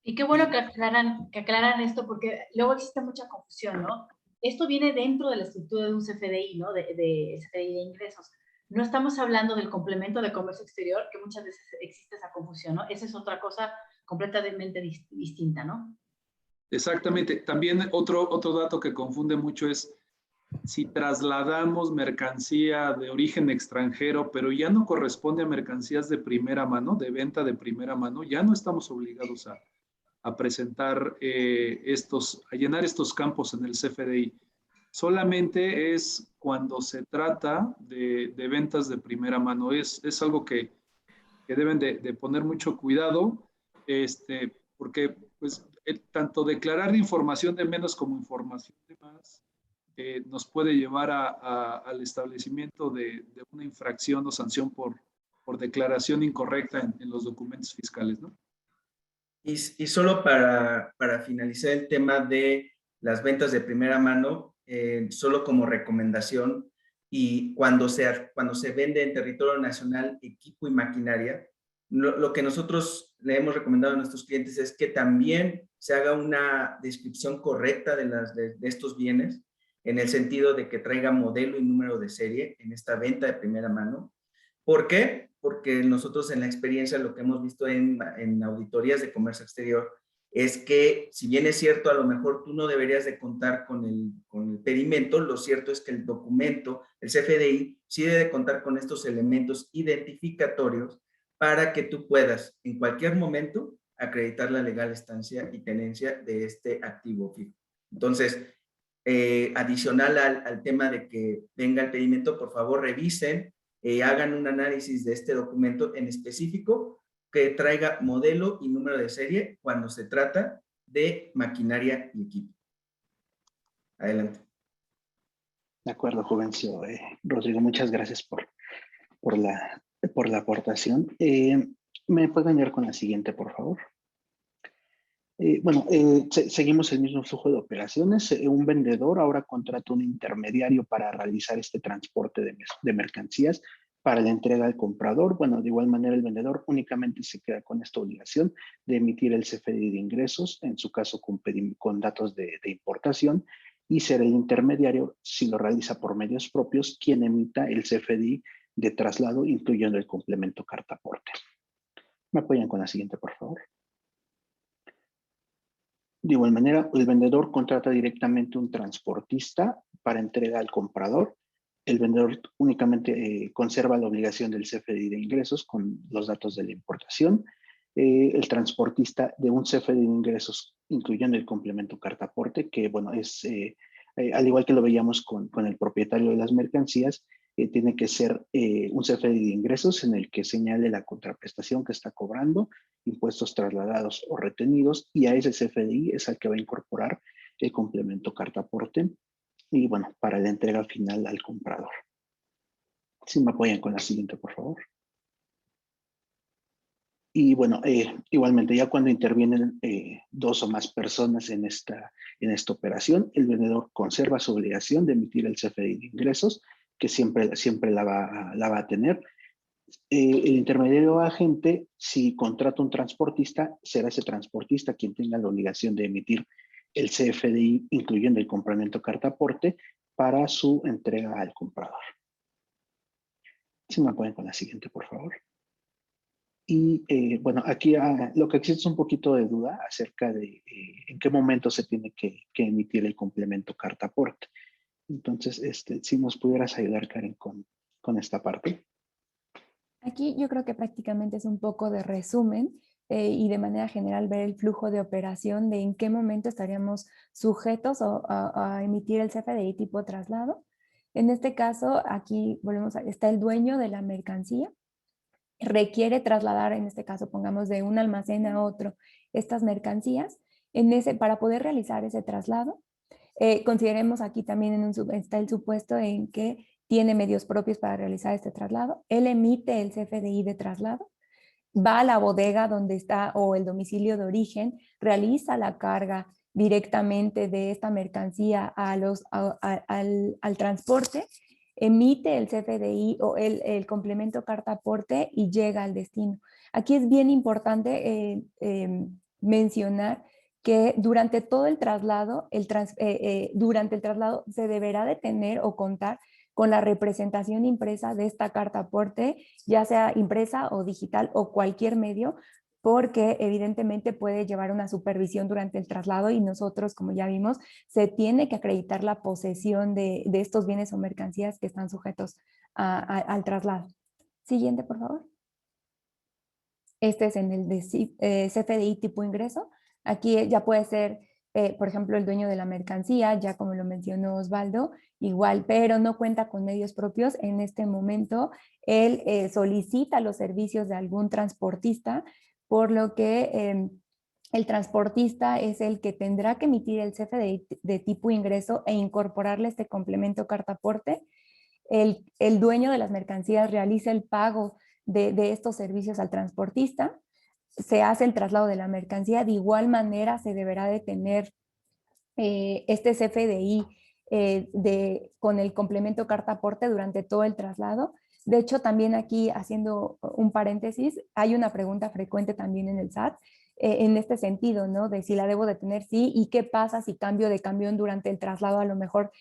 Y qué bueno que aclaran esto, porque luego existe mucha confusión, ¿no? Esto viene dentro de la estructura de un CFDI, ¿no? De CFDI de ingresos. No estamos hablando del complemento de comercio exterior, que muchas veces existe esa confusión, ¿no? Esa es otra cosa completamente distinta, ¿no? Exactamente. También otro dato que confunde mucho es si trasladamos mercancía de origen extranjero, pero ya no corresponde a mercancías de primera mano, de venta de primera mano, ya no estamos obligados a presentar a llenar estos campos en el CFDI. Solamente es cuando se trata de ventas de primera mano. Es algo que deben de poner mucho cuidado, porque pues, tanto declarar información de menos como información de más nos puede llevar al establecimiento de una infracción o sanción por declaración incorrecta en los documentos fiscales, ¿no? Y solo para finalizar el tema de las ventas de primera mano, solo como recomendación, y cuando se vende en territorio nacional equipo y maquinaria, lo que nosotros le hemos recomendado a nuestros clientes es que también se haga una descripción correcta de estos bienes, en el sentido de que traiga modelo y número de serie en esta venta de primera mano. ¿Por qué? Porque nosotros en la experiencia lo que hemos visto en auditorías de comercio exterior es que, si bien es cierto, a lo mejor tú no deberías de contar con el pedimento, lo cierto es que el documento, el CFDI, sí debe contar con estos elementos identificatorios para que tú puedas en cualquier momento acreditar la legal estancia y tenencia de este activo fijo. Entonces, adicional al tema de que venga el pedimento, por favor revisen, hagan un análisis de este documento en específico que traiga modelo y número de serie cuando se trata de maquinaria y equipo. Adelante. De acuerdo, Juvencio. Rodrigo, muchas gracias por la aportación. ¿Me pueden ir con la siguiente, por favor? Seguimos el mismo flujo de operaciones. Un vendedor ahora contrata un intermediario para realizar este transporte de mercancías para la entrega al comprador. Bueno, de igual manera el vendedor únicamente se queda con esta obligación de emitir el CFDI de ingresos, en su caso con datos de importación, y será el intermediario, si lo realiza por medios propios, quien emita el CFDI de traslado, incluyendo el complemento carta aporte. ¿Me apoyan con la siguiente, por favor? De igual manera, el vendedor contrata directamente un transportista para entrega al comprador. El vendedor únicamente conserva la obligación del CFDI de ingresos con los datos de la importación. El transportista de un CFDI de ingresos, incluyendo el complemento carta aporte, que bueno, es al igual que lo veíamos con el propietario de las mercancías, tiene que ser un CFDI de ingresos en el que señale la contraprestación que está cobrando, impuestos trasladados o retenidos, y a ese CFDI es al que va a incorporar el complemento carta aporte y bueno, para la entrega final al comprador. Si me apoyan con la siguiente, por favor. Y bueno, igualmente ya cuando intervienen dos o más personas en esta operación, el vendedor conserva su obligación de emitir el CFDI de ingresos, que siempre la va a tener. El intermediario agente, si contrata un transportista, será ese transportista quien tenga la obligación de emitir el CFDI, incluyendo el complemento carta aporte, para su entrega al comprador. Si me apoyan con la siguiente, por favor. Y bueno, aquí lo que existe es un poquito de duda acerca de en qué momento se tiene que emitir el complemento carta aporte. Entonces, si nos pudieras ayudar, Karen, con esta parte. Aquí yo creo que prácticamente es un poco de resumen y de manera general ver el flujo de operación de en qué momento estaríamos sujetos a emitir el CFDI tipo traslado. En este caso, aquí está el dueño de la mercancía, requiere trasladar, en este caso pongamos de un almacén a otro, estas mercancías, Para poder realizar ese traslado, consideremos aquí también está el supuesto en que tiene medios propios para realizar este traslado. Él emite el CFDI de traslado, va a la bodega donde está o el domicilio de origen, realiza la carga directamente de esta mercancía al transporte, emite el CFDI o el complemento carta aporte y llega al destino. Aquí es bien importante mencionar que durante todo el traslado, durante el traslado se deberá de tener o contar con la representación impresa de esta carta aporte, ya sea impresa o digital o cualquier medio, porque evidentemente puede llevar una supervisión durante el traslado y nosotros, como ya vimos, se tiene que acreditar la posesión de estos bienes o mercancías que están sujetos al traslado. Siguiente, por favor. Este es en el de CFDI tipo ingreso. Aquí ya puede ser, por ejemplo, el dueño de la mercancía, ya como lo mencionó Osvaldo, igual, pero no cuenta con medios propios. En este momento, él solicita los servicios de algún transportista, por lo que el transportista es el que tendrá que emitir el CFDI de tipo ingreso e incorporarle este complemento carta aporte. El dueño de las mercancías realiza el pago de estos servicios al transportista, se hace el traslado de la mercancía, de igual manera se deberá de tener este CFDI con el complemento carta aporte durante todo el traslado. De hecho, también aquí, haciendo un paréntesis, hay una pregunta frecuente también en el SAT, en este sentido, ¿no? De si la debo de tener, sí, y qué pasa si cambio de camión durante el traslado, a lo mejor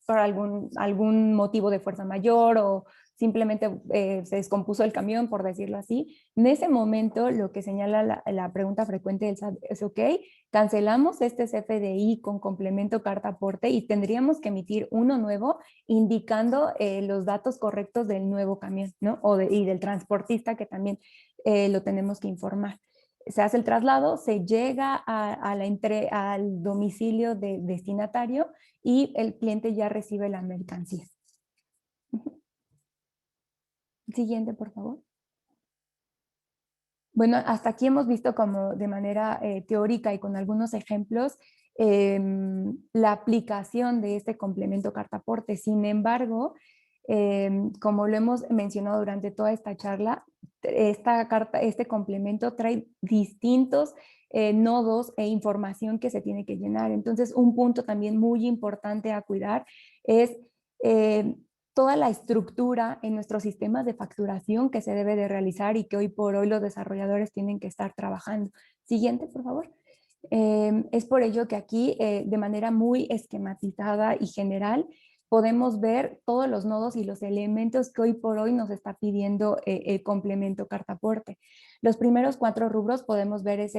por algún motivo de fuerza mayor o simplemente se descompuso el camión, por decirlo así. En ese momento, lo que señala la pregunta frecuente del SAT es, ok, cancelamos este CFDI con complemento carta aporte y tendríamos que emitir uno nuevo indicando los datos correctos del nuevo camión, ¿no? Y del transportista, que también lo tenemos que informar. Se hace el traslado, se llega al domicilio de destinatario y el cliente ya recibe la mercancía. Siguiente, por favor. Bueno, hasta aquí hemos visto como de manera teórica y con algunos ejemplos la aplicación de este complemento carta aporte. Sin embargo, como lo hemos mencionado durante toda esta charla, este complemento trae distintos nodos e información que se tiene que llenar. Entonces, un punto también muy importante a cuidar es toda la estructura en nuestros sistemas de facturación que se debe de realizar y que hoy por hoy los desarrolladores tienen que estar trabajando. Siguiente, por favor. Es por ello que aquí, de manera muy esquematizada y general, podemos ver todos los nodos y los elementos que hoy por hoy nos está pidiendo el complemento carta aporte. Los primeros 4 rubros podemos ver es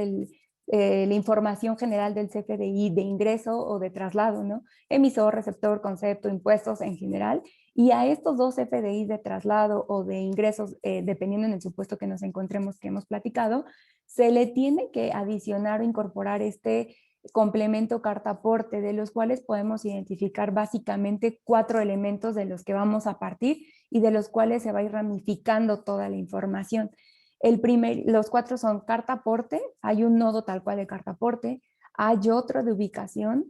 la información general del CFDI de ingreso o de traslado, ¿no? Emisor, receptor, concepto, impuestos en general. Y a estos 2 CFDIs de traslado o de ingresos, dependiendo en el supuesto que nos encontremos que hemos platicado, se le tiene que adicionar o incorporar este complemento carta aporte, de los cuales podemos identificar básicamente 4 elementos de los que vamos a partir y de los cuales se va a ir ramificando toda la información. Los 4 son carta aporte, hay un nodo tal cual de carta aporte, hay otro de ubicación,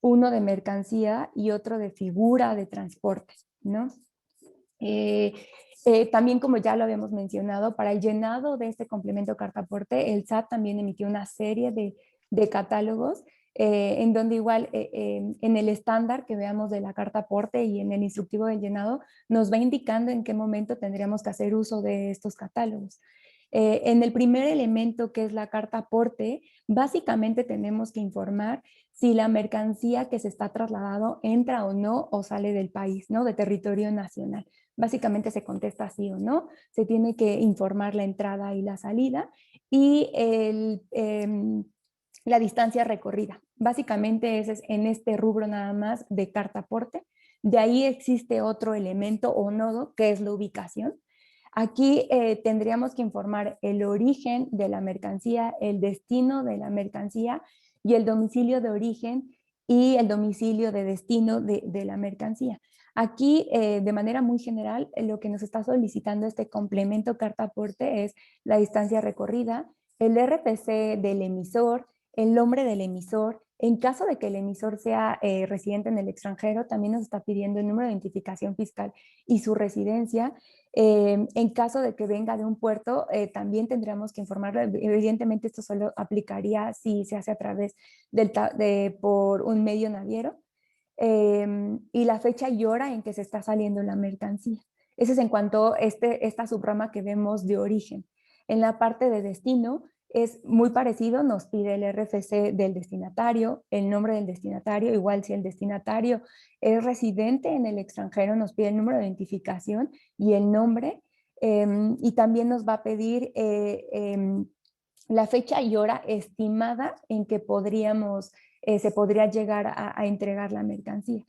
uno de mercancía y otro de figura de transporte, ¿no? También, como ya lo habíamos mencionado, para el llenado de este complemento carta aporte, el SAT también emitió una serie de catálogos en donde igual en el estándar que veamos de la carta aporte y en el instructivo del llenado nos va indicando en qué momento tendríamos que hacer uso de estos catálogos. En el primer elemento, que es la carta aporte, básicamente tenemos que informar si la mercancía que se está trasladando entra o no o sale del país, ¿no? De territorio nacional. Básicamente se contesta sí o no, se tiene que informar la entrada y la salida y la distancia recorrida. Básicamente ese es en este rubro nada más de carta aporte. De ahí existe otro elemento o nodo que es la ubicación. Aquí tendríamos que informar el origen de la mercancía, el destino de la mercancía y el domicilio de origen y el domicilio de destino de la mercancía. Aquí, de manera muy general, lo que nos está solicitando este complemento carta aporte es la distancia recorrida, el RFC del emisor, el nombre del emisor. En caso de que el emisor sea residente en el extranjero, también nos está pidiendo el número de identificación fiscal y su residencia. En caso de que venga de un puerto, también tendríamos que informarlo. Evidentemente, esto solo aplicaría si se hace a través por un medio naviero. Y la fecha y hora en que se está saliendo la mercancía. Ese es en cuanto a esta subrama que vemos de origen. En la parte de destino, es muy parecido, nos pide el RFC del destinatario, el nombre del destinatario, igual si el destinatario es residente en el extranjero, nos pide el número de identificación y el nombre, y también nos va a pedir la fecha y hora estimada en que se podría llegar a entregar la mercancía.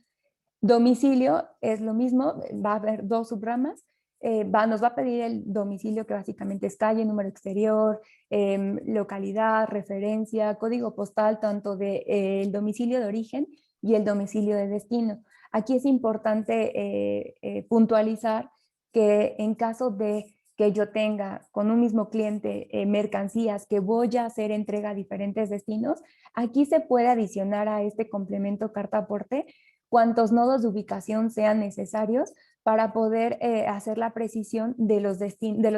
Domicilio es lo mismo, va a haber dos subramas. Nos va a pedir el domicilio, que básicamente es calle, número exterior, localidad, referencia, código postal, tanto del domicilio de origen y el domicilio de destino. Aquí es importante puntualizar que en caso de que yo tenga con un mismo cliente mercancías que voy a hacer entrega a diferentes destinos, aquí se puede adicionar a este complemento carta aporte cuantos nodos de ubicación sean necesarios para poder hacer la precisión de los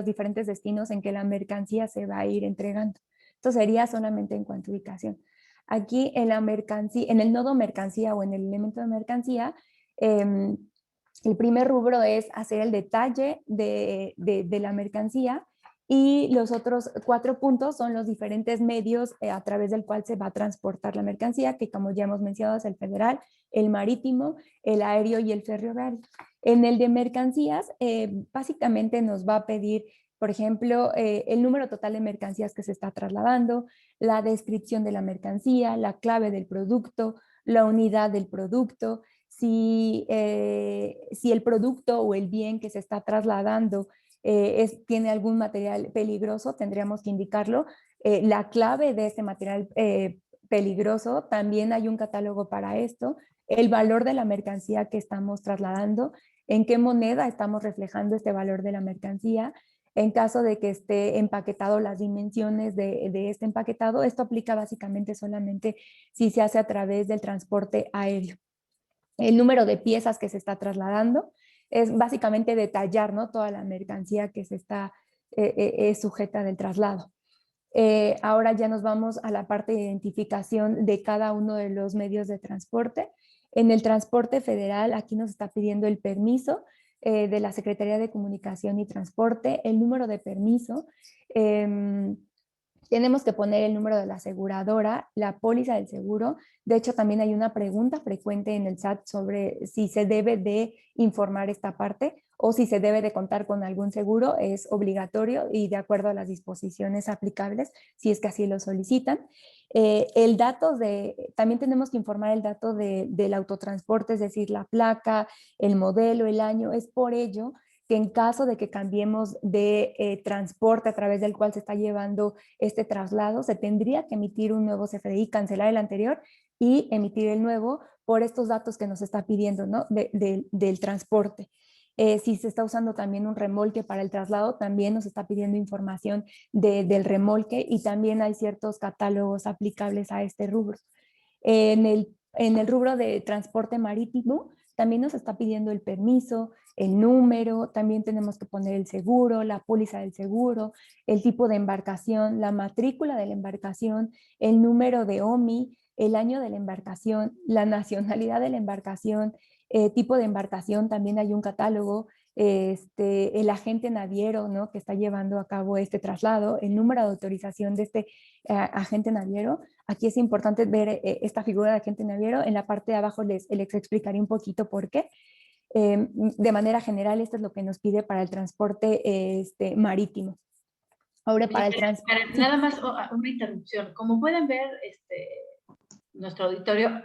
diferentes destinos en que la mercancía se va a ir entregando. Esto sería solamente en cuanto a ubicación. Aquí en la mercancía, en el nodo mercancía o en el elemento de mercancía, el primer rubro es hacer el detalle de la mercancía, y los otros 4 puntos son los diferentes medios a través del cual se va a transportar la mercancía, que como ya hemos mencionado es el federal, el marítimo, el aéreo y el ferroviario. En el de mercancías, básicamente nos va a pedir, por ejemplo, el número total de mercancías que se está trasladando, la descripción de la mercancía, la clave del producto, la unidad del producto, si el producto o el bien que se está trasladando tiene algún material peligroso, tendríamos que indicarlo. La clave de ese material peligroso, también hay un catálogo para esto. El valor de la mercancía que estamos trasladando, en qué moneda estamos reflejando este valor de la mercancía. En caso de que esté empaquetado, las dimensiones de este empaquetado. Esto aplica básicamente solamente si se hace a través del transporte aéreo. El número de piezas que se está trasladando es básicamente detallar, ¿no?, toda la mercancía que se está sujeta del traslado. Ahora ya nos vamos a la parte de identificación de cada uno de los medios de transporte. En el transporte federal, aquí nos está pidiendo el permiso de la Secretaría de Comunicación y Transporte, el número de permiso. Tenemos que poner el número de la aseguradora, la póliza del seguro. De hecho, también hay una pregunta frecuente en el SAT sobre si se debe de informar esta parte o si se debe de contar con algún seguro. Es obligatorio y de acuerdo a las disposiciones aplicables, si es que así lo solicitan. También tenemos que informar el dato del autotransporte, es decir, la placa, el modelo, el año. Es por ello que en caso de que cambiemos de transporte a través del cual se está llevando este traslado, se tendría que emitir un nuevo CFDI, cancelar el anterior y emitir el nuevo por estos datos que nos está pidiendo, ¿no?, del transporte. Si se está usando también un remolque para el traslado, también nos está pidiendo información del remolque, y también hay ciertos catálogos aplicables a este rubro. En el rubro de transporte marítimo, también nos está pidiendo el permiso, el número, también tenemos que poner el seguro, la póliza del seguro, el tipo de embarcación, la matrícula de la embarcación, el número de OMI, el año de la embarcación, la nacionalidad de la embarcación, tipo de embarcación, también hay un catálogo, el agente naviero, ¿no?, que está llevando a cabo este traslado, el número de autorización de este agente naviero. Aquí es importante ver esta figura de agente naviero. En la parte de abajo les explicaré un poquito por qué. De manera general, esto es lo que nos pide para el transporte marítimo. Ahora, Oye, para el transporte... Karen, nada más una interrupción. Como pueden ver, nuestro auditorio,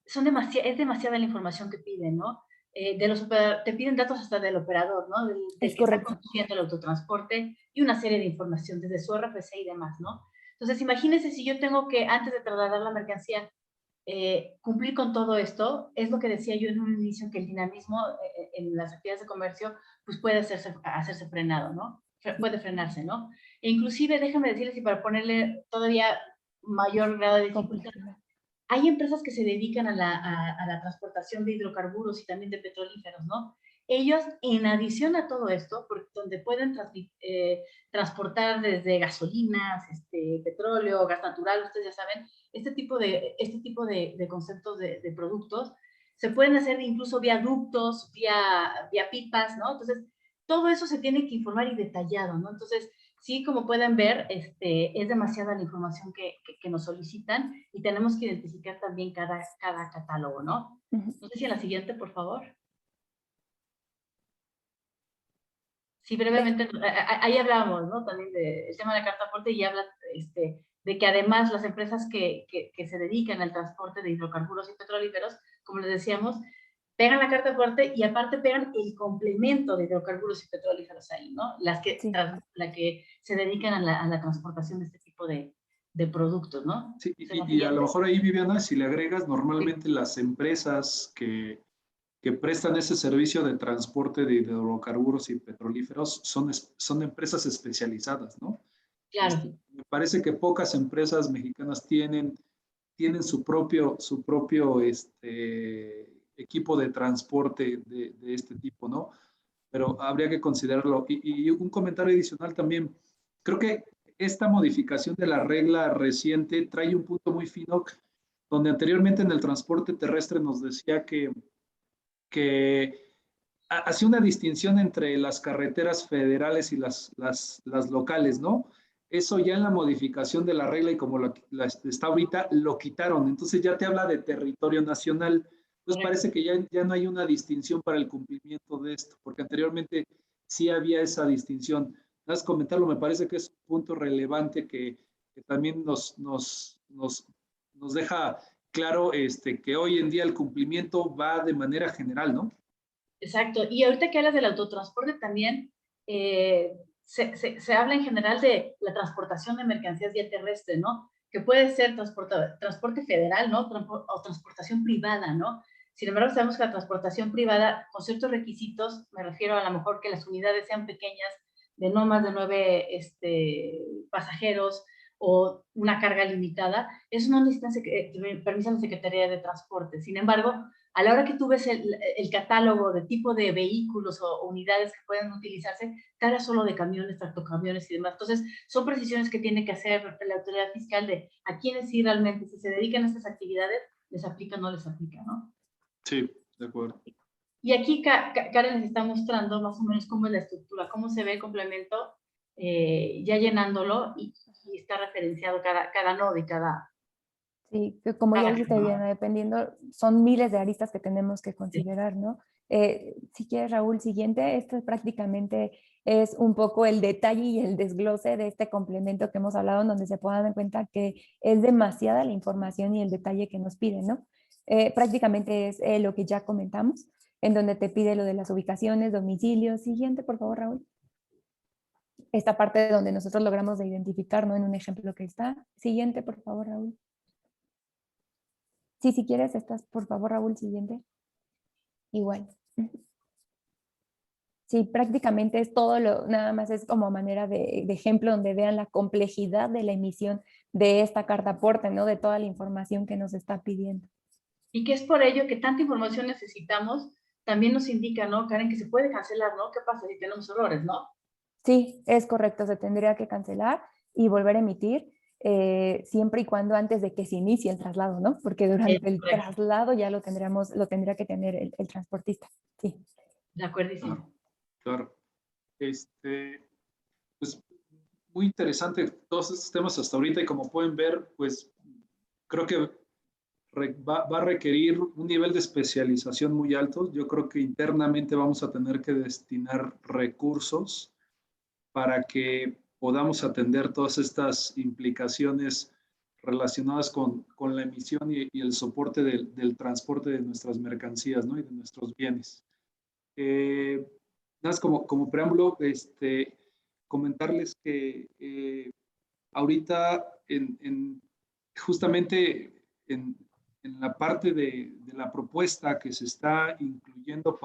es demasiada la información que piden, ¿no? Te piden datos hasta del operador, ¿no? Del Es que está correcto. conduciendo el autotransporte, y una serie de información, desde su RFC y demás, ¿no? Entonces, imagínense si yo tengo que, antes de trasladar la mercancía, cumplir con todo esto. Es lo que decía yo en un inicio, que el dinamismo en las actividades de comercio pues puede hacerse frenado, ¿no? puede frenarse, ¿no? E inclusive, déjame decirles, y para ponerle todavía mayor grado de dificultad, hay empresas que se dedican a la transportación de hidrocarburos y también de petrolíferos, ¿no? Ellos, en adición a todo esto, donde pueden transportar desde gasolinas, petróleo, gas natural, ustedes ya saben, este tipo de conceptos de productos, se pueden hacer incluso vía ductos, vía pipas, ¿no? Entonces, todo eso se tiene que informar y detallado, ¿no? Entonces, sí, como pueden ver, es demasiada la información que nos solicitan y tenemos que identificar también cada catálogo, ¿no? No sé si en la siguiente, por favor. Sí, brevemente, ahí hablábamos, ¿no? También del tema de la carta aporte y habla de que además las empresas que se dedican al transporte de hidrocarburos y petrolíferos, como les decíamos, pegan la carta aporte y aparte pegan el complemento de hidrocarburos y petrolíferos ahí, ¿no? La que se dedican a la transportación de este tipo de productos, ¿no? Sí, y a lo mejor ahí, Viviana, si le agregas, normalmente las empresas que prestan ese servicio de transporte de hidrocarburos y petrolíferos son empresas especializadas, ¿no? Claro. Me parece que pocas empresas mexicanas tienen su propio equipo de transporte de este tipo, ¿no? Pero habría que considerarlo. Y un comentario adicional también, creo que esta modificación de la regla reciente trae un punto muy fino, donde anteriormente en el transporte terrestre nos decía que hacía una distinción entre las carreteras federales y las locales, ¿no? Eso ya en la modificación de la regla y como está ahorita, lo quitaron. Entonces ya te habla de territorio nacional. Entonces parece que ya no hay una distinción para el cumplimiento de esto, porque anteriormente sí había esa distinción. Nada más comentarlo, me parece que es un punto relevante que también nos deja claro que hoy en día el cumplimiento va de manera general, ¿no? Exacto. Y ahorita que hablas del autotransporte también, se habla en general de la transportación de mercancías vía terrestre, ¿no? Que puede ser transporte federal, ¿no? O transportación privada, ¿no? Sin embargo, sabemos que la transportación privada, con ciertos requisitos, me refiero a lo mejor que las unidades sean pequeñas, de no más de 9 pasajeros o una carga limitada, eso no necesita permiso de la Secretaría de Transporte. Sin embargo, a la hora que tú ves el catálogo de tipo de vehículos o unidades que pueden utilizarse, te habla solo de camiones, tractocamiones y demás. Entonces, son precisiones que tiene que hacer la autoridad fiscal de a quiénes sí realmente, si se dedican a estas actividades, les aplica o no les aplica, ¿no? Sí, de acuerdo. Y aquí Karen les está mostrando más o menos cómo es la estructura, cómo se ve el complemento, ya llenándolo y está referenciado cada nodo y cada... Sí, que como ya dijiste bien, dependiendo, son miles de aristas que tenemos que considerar, ¿no? Si quieres, Raúl, siguiente, esto prácticamente es un poco el detalle y el desglose de este complemento que hemos hablado, en donde se puedan dar cuenta que es demasiada la información y el detalle que nos piden, ¿no? Prácticamente es lo que ya comentamos, en donde te pide lo de las ubicaciones, domicilios. Siguiente, por favor, Raúl. Esta parte donde nosotros logramos de identificar, ¿no? En un ejemplo que está. Siguiente, por favor, Raúl. Sí, si quieres, estás, por favor, Raúl, siguiente. Igual. Sí, prácticamente es todo nada más es como manera de ejemplo donde vean la complejidad de la emisión de esta carta aporte, ¿no? De toda la información que nos está pidiendo. Y que es por ello que tanta información necesitamos, también nos indica, ¿no, Karen, que se puede cancelar, ¿no? ¿Qué pasa si tenemos errores, no? Sí, es correcto, se tendría que cancelar y volver a emitir. Siempre y cuando antes de que se inicie el traslado, ¿no? Porque durante el traslado ya lo tendría que tener el transportista. Sí. De acuerdísimo. Claro. Pues muy interesante todos estos temas hasta ahorita y como pueden ver, pues creo que va a requerir un nivel de especialización muy alto. Yo creo que internamente vamos a tener que destinar recursos para que podamos atender todas estas implicaciones relacionadas con la emisión y el soporte del transporte de nuestras mercancías, ¿no? Y de nuestros bienes. Nada más como preámbulo, comentarles que ahorita justamente en la parte de la propuesta que se está incluyendo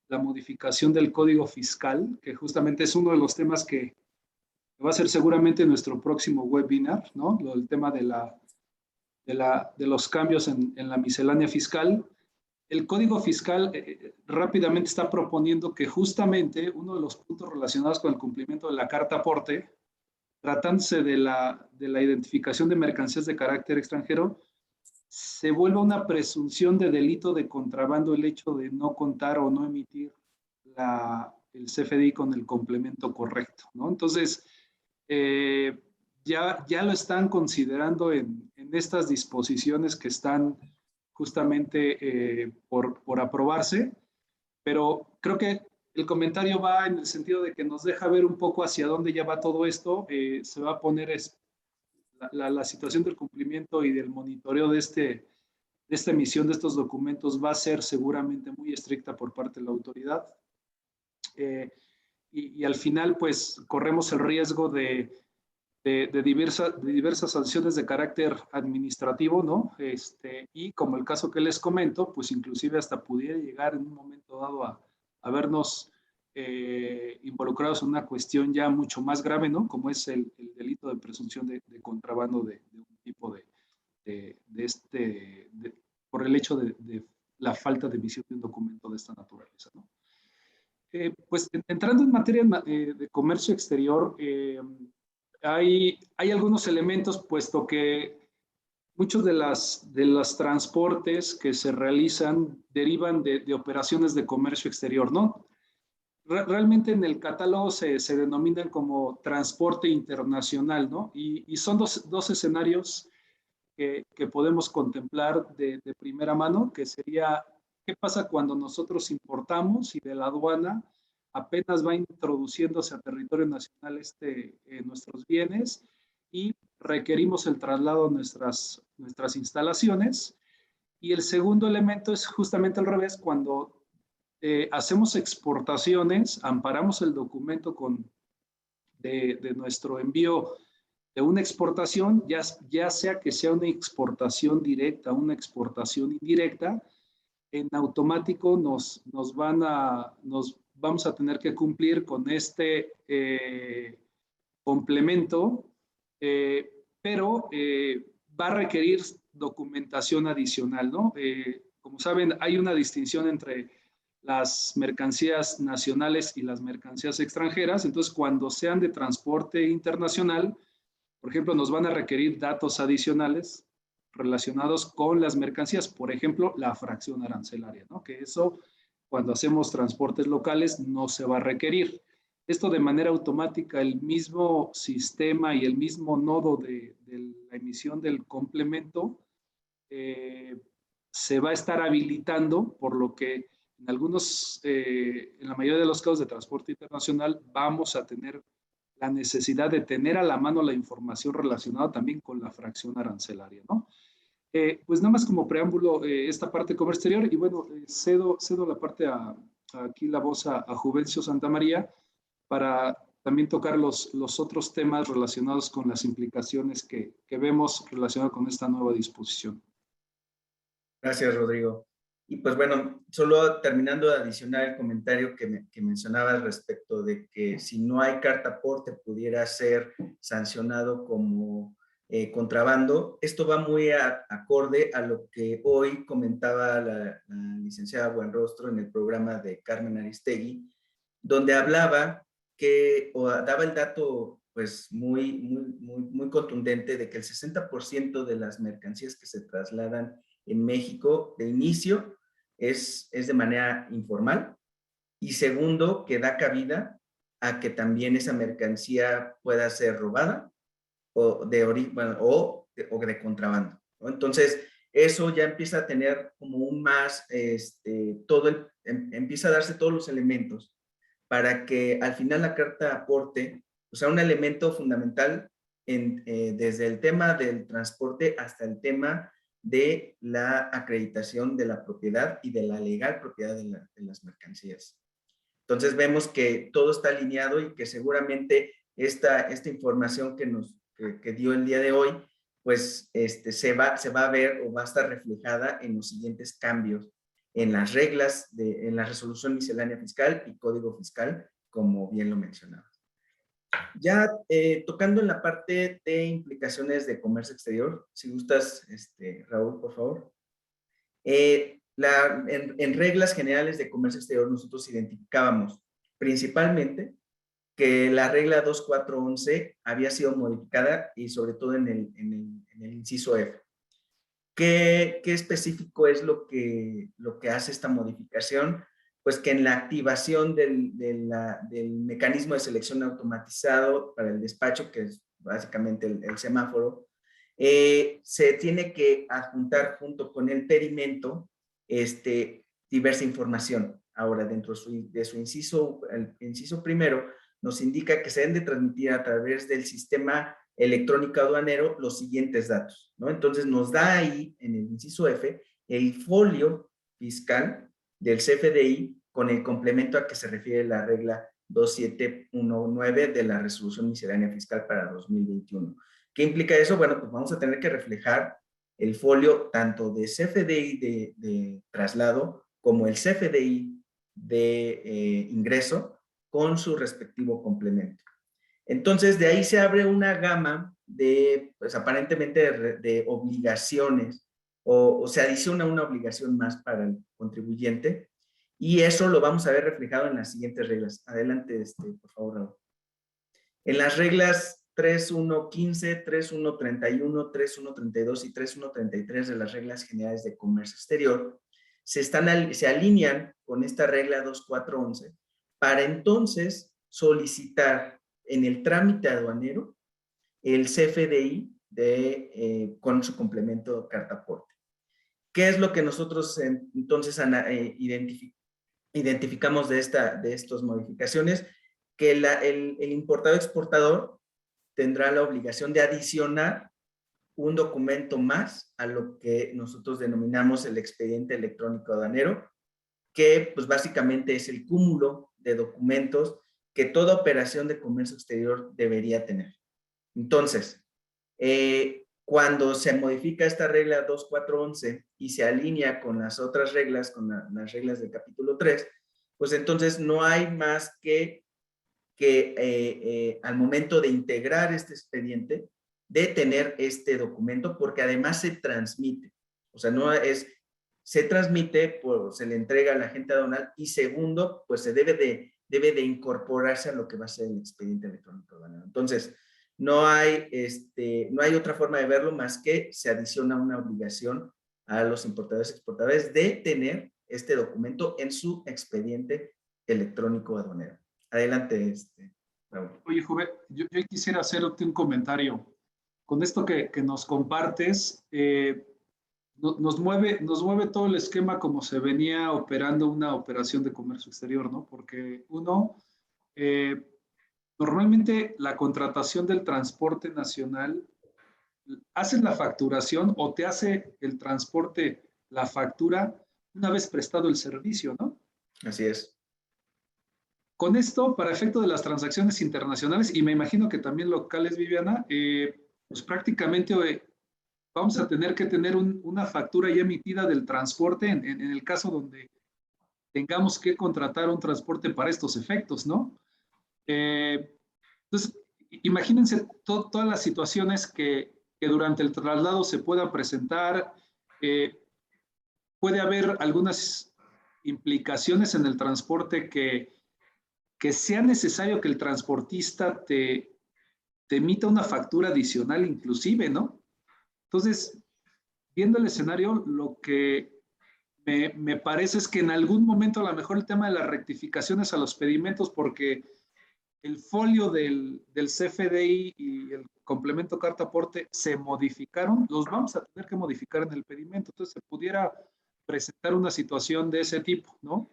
la modificación del Código Fiscal, que justamente es uno de los temas que va a ser seguramente nuestro próximo webinar, ¿no? El tema de los cambios en la miscelánea fiscal. El Código Fiscal rápidamente está proponiendo que justamente uno de los puntos relacionados con el cumplimiento de la carta aporte, tratándose de la identificación de mercancías de carácter extranjero, se vuelve una presunción de delito de contrabando el hecho de no contar o no emitir el CFDI con el complemento correcto, ¿no? Entonces, ya lo están considerando en estas disposiciones que están justamente por aprobarse, pero creo que el comentario va en el sentido de que nos deja ver un poco hacia dónde ya va todo esto. Se va a poner la situación del cumplimiento y del monitoreo de esta emisión de estos documentos va a ser seguramente muy estricta por parte de la autoridad. Y al final, pues, corremos el riesgo de diversas sanciones de carácter administrativo, ¿no? Y como el caso que les comento, pues inclusive hasta pudiera llegar en un momento dado a vernos involucrados en una cuestión ya mucho más grave, ¿no? Como es el delito de presunción de contrabando de un tipo por el hecho de la falta de emisión de un documento de esta naturaleza, ¿no? Pues entrando en materia de comercio exterior, hay algunos elementos, puesto que muchos de los transportes que se realizan derivan de operaciones de comercio exterior, ¿no? Realmente en el catálogo se denominan como transporte internacional, ¿no? Y son dos escenarios que podemos contemplar de primera mano, que sería, ¿qué pasa cuando nosotros importamos y de la aduana apenas va introduciéndose a territorio nacional nuestros bienes y requerimos el traslado a nuestras instalaciones? Y el segundo elemento es justamente al revés, cuando hacemos exportaciones, amparamos el documento de nuestro envío de una exportación, ya sea que sea una exportación directa, una exportación indirecta, en automático nos vamos a tener que cumplir con este complemento, pero va a requerir documentación adicional, ¿no? Como saben, hay una distinción entre las mercancías nacionales y las mercancías extranjeras. Entonces, cuando sean de transporte internacional, por ejemplo, nos van a requerir datos adicionales relacionados con las mercancías, por ejemplo, la fracción arancelaria, ¿no? Que eso, cuando hacemos transportes locales, no se va a requerir. Esto de manera automática, el mismo sistema y el mismo nodo de la emisión del complemento se va a estar habilitando, por lo que en la mayoría de los casos de transporte internacional vamos a tener la necesidad de tener a la mano la información relacionada también con la fracción arancelaria, ¿no? Pues nada más como preámbulo esta parte de comercio exterior, y bueno, cedo la parte aquí la voz a Juvencio Santamaría para también tocar los otros temas relacionados con las implicaciones que vemos relacionadas con esta nueva disposición. Gracias, Rodrigo. Y pues bueno, solo terminando de adicionar el comentario que mencionabas respecto de que si no hay carta aporte pudiera ser sancionado como contrabando. Esto va muy acorde a lo que hoy comentaba la licenciada Buenrostro en el programa de Carmen Aristegui, donde hablaba o daba el dato pues muy contundente de que el 60% de las mercancías que se trasladan en México de inicio es de manera informal, y segundo, que da cabida a que también esa mercancía pueda ser robada o de contrabando, ¿no? Entonces, eso ya empieza a tener como un más, empieza a darse todos los elementos para que al final la carta aporte, o sea, un elemento fundamental desde el tema del transporte hasta el tema de la acreditación de la propiedad y de la legal propiedad de las mercancías. Entonces vemos que todo está alineado y que seguramente esta información que dio el día de hoy, pues se va a ver o va a estar reflejada en los siguientes cambios en las reglas, en la resolución miscelánea fiscal y código fiscal, como bien lo mencionaba. Ya tocando en la parte de implicaciones de comercio exterior, si gustas, Raúl, por favor. En reglas generales de comercio exterior nosotros identificábamos principalmente que la regla 2411 había sido modificada y sobre todo en el inciso F. ¿Qué específico es lo que hace esta modificación? Pues que en la activación del mecanismo de selección automatizado para el despacho, que es básicamente el semáforo, se tiene que adjuntar junto con el pedimento diversa información. Ahora, dentro de su inciso, el inciso primero, nos indica que se deben de transmitir a través del sistema electrónico aduanero los siguientes datos, ¿no? Entonces nos da ahí, en el inciso F, el folio fiscal del CFDI con el complemento a que se refiere la regla 2719 de la resolución miscelánea fiscal para 2021. ¿Qué implica eso? Bueno, pues vamos a tener que reflejar el folio tanto de CFDI de traslado como el CFDI de ingreso con su respectivo complemento. Entonces, de ahí se abre una gama de, pues aparentemente, de obligaciones o se adiciona una obligación más para el contribuyente y eso lo vamos a ver reflejado en las siguientes reglas. Adelante, por favor, Raúl. En las reglas 3115, 3131, 3132 y 3133 de las reglas generales de comercio exterior se alinean con esta regla 2411 para entonces solicitar en el trámite aduanero el CFDI con su complemento carta aporte. ¿Qué es lo que nosotros entonces identificamos de estas modificaciones? Que el importador exportador tendrá la obligación de adicionar un documento más a lo que nosotros denominamos el expediente electrónico aduanero, que pues básicamente es el cúmulo de documentos que toda operación de comercio exterior debería tener. Entonces, cuando se modifica esta regla 2411 y se alinea con las otras reglas, con las reglas del capítulo 3, pues entonces no hay más que al momento de integrar este expediente, de tener este documento, porque además se transmite. O sea, no es, se transmite, se le entrega al agente aduanal y segundo, pues se debe de incorporarse a lo que va a ser el expediente electrónico aduanal. Entonces, no hay otra forma de verlo más que se adiciona una obligación a los importadores y exportadores de tener este documento en su expediente electrónico aduanero. Adelante, Raúl. Oye, Joven, yo quisiera hacerte un comentario. Con esto que nos compartes, nos mueve todo el esquema como se venía operando una operación de comercio exterior, ¿no? Porque normalmente la contratación del transporte nacional, haces la facturación o te hace el transporte la factura una vez prestado el servicio, ¿no? Así es. Con esto, para efecto de las transacciones internacionales, y me imagino que también locales, Viviana, pues prácticamente vamos a tener que tener una factura ya emitida del transporte en el caso donde tengamos que contratar un transporte para estos efectos, ¿no? Entonces, imagínense todas las situaciones que durante el traslado se puedan presentar. Puede haber algunas implicaciones en el transporte que sea necesario que el transportista te emita una factura adicional inclusive, ¿no? Entonces, viendo el escenario, lo que me parece es que en algún momento a lo mejor el tema de las rectificaciones a los pedimentos, porque el folio del CFDI y el complemento carta aporte se modificaron, los vamos a tener que modificar en el pedimento. Entonces, se pudiera presentar una situación de ese tipo, ¿no?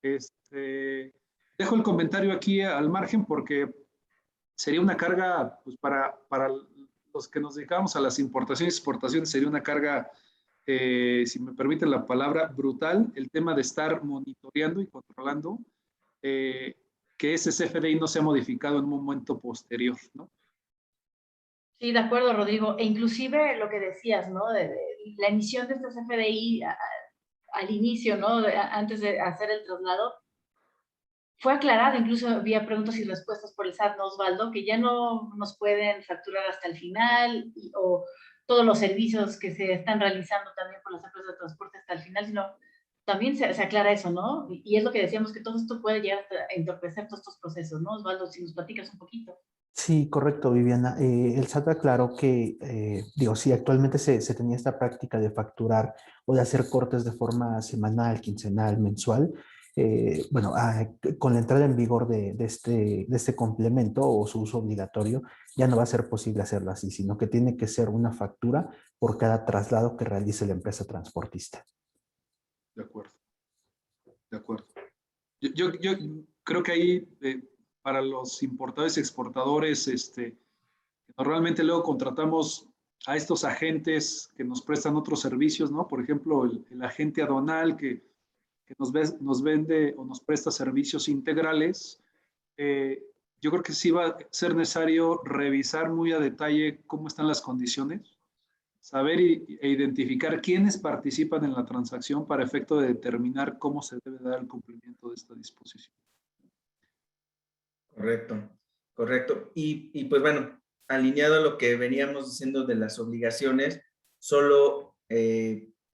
Dejo el comentario aquí al margen porque sería una carga, pues para los que nos dedicamos a las importaciones y exportaciones, sería una carga, si me permiten la palabra, brutal, el tema de estar monitoreando y controlando que ese CFDI no sea modificado en un momento posterior, ¿no? Sí, de acuerdo, Rodrigo. E inclusive lo que decías, ¿no? De la emisión de estos CFDI al inicio, ¿no? Antes de hacer el traslado, fue aclarado, incluso había preguntas y respuestas por el SAT, ¿no, Osvaldo? Que ya no nos pueden facturar hasta el final o todos los servicios que se están realizando también por las empresas de transporte hasta el final, sino también se aclara eso, ¿no? Y es lo que decíamos, que todo esto puede llegar a entorpecer todos estos procesos, ¿no, Osvaldo? Si nos platicas un poquito. Sí, correcto, Viviana. El SAT aclaró que, digo, sí, actualmente se tenía esta práctica de facturar o de hacer cortes de forma semanal, quincenal, mensual. Bueno, con la entrada en vigor de este complemento o su uso obligatorio, ya no va a ser posible hacerlo así, sino que tiene que ser una factura por cada traslado que realice la empresa transportista. De acuerdo, de acuerdo. Yo creo que ahí, para los importadores y exportadores, normalmente luego contratamos a estos agentes que nos prestan otros servicios, ¿no? Por ejemplo, el agente aduanal que nos vende o nos presta servicios integrales. Yo creo que sí va a ser necesario revisar muy a detalle cómo están las condiciones, saber e identificar quiénes participan en la transacción para efecto de determinar cómo se debe dar el cumplimiento de esta disposición. Correcto, correcto. Y pues bueno, alineado a lo que veníamos diciendo de las obligaciones, solo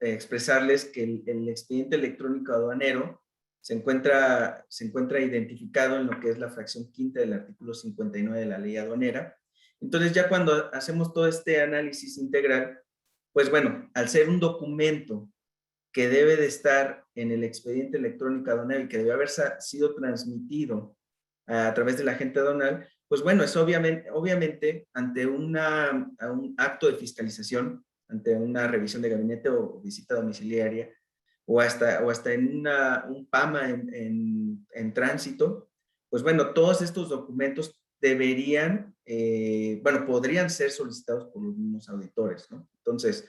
expresarles que el expediente electrónico aduanero se encuentra identificado en lo que es la fracción quinta del artículo 59 de la ley aduanera. Entonces ya cuando hacemos todo este análisis integral, pues bueno, al ser un documento que debe de estar en el expediente electrónico aduanero y que debe haber sido transmitido a través del agente aduanal, pues bueno, es obviamente ante un acto de fiscalización, ante una revisión de gabinete o visita domiciliaria, o hasta en un PAMA en tránsito, pues bueno, todos estos documentos deberían, podrían ser solicitados por los mismos auditores, ¿no? Entonces,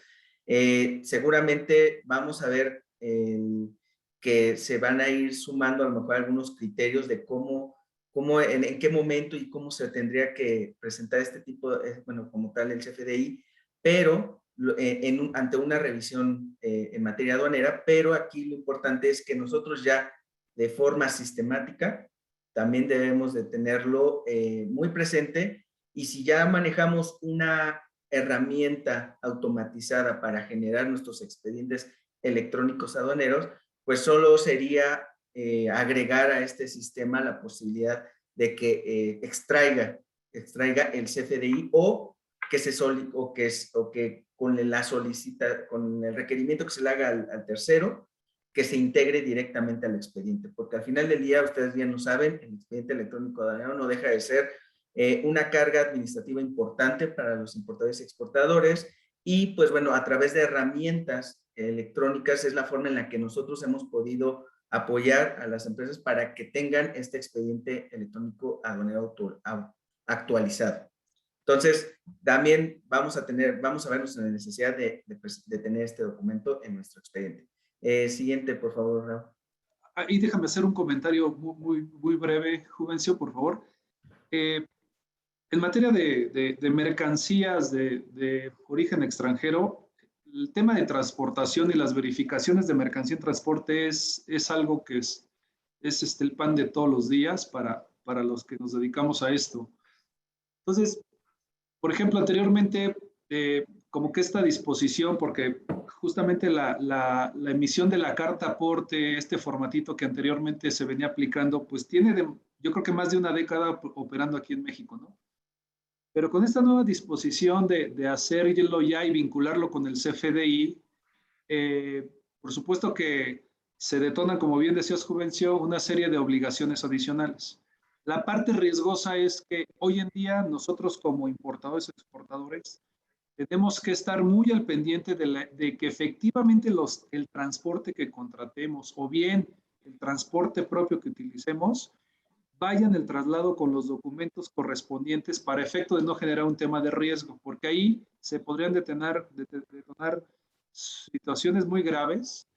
seguramente vamos a ver que se van a ir sumando a lo mejor algunos criterios de en qué momento y cómo se tendría que presentar este tipo, como tal el CFDI, pero ante una revisión en materia aduanera, pero aquí lo importante es que nosotros ya de forma sistemática también debemos de tenerlo muy presente, y si ya manejamos una herramienta automatizada para generar nuestros expedientes electrónicos aduaneros, pues solo sería agregar a este sistema la posibilidad de que extraiga el CFDI o que con el requerimiento que se le haga al tercero, que se integre directamente al expediente, porque al final del día, ustedes bien lo saben, el expediente electrónico aduanero no deja de ser una carga administrativa importante para los importadores y exportadores, y pues bueno, a través de herramientas electrónicas es la forma en la que nosotros hemos podido apoyar a las empresas para que tengan este expediente electrónico aduanero actualizado. Entonces, también vamos a vernos en la necesidad de tener este documento en nuestro expediente. Siguiente, por favor, Raúl. Y déjame hacer un comentario muy breve, Juvencio, por favor. En materia de mercancías de origen extranjero, el tema de transportación y las verificaciones de mercancía en transporte es algo que es el pan de todos los días para los que nos dedicamos a esto. Entonces, por ejemplo, anteriormente, como que esta disposición, porque justamente la emisión de la carta aporte, este formatito que anteriormente se venía aplicando, pues tiene, yo creo que más de una década operando aquí en México, ¿no? Pero con esta nueva disposición de hacerlo ya y vincularlo con el CFDI, por supuesto que se detonan, como bien decías, Juvencio, una serie de obligaciones adicionales. La parte riesgosa es que hoy en día nosotros como importadores y exportadores tenemos que estar muy al pendiente de que efectivamente el transporte que contratemos o bien el transporte propio que utilicemos vayan el traslado con los documentos correspondientes para efecto de no generar un tema de riesgo, porque ahí se podrían detonar situaciones muy graves.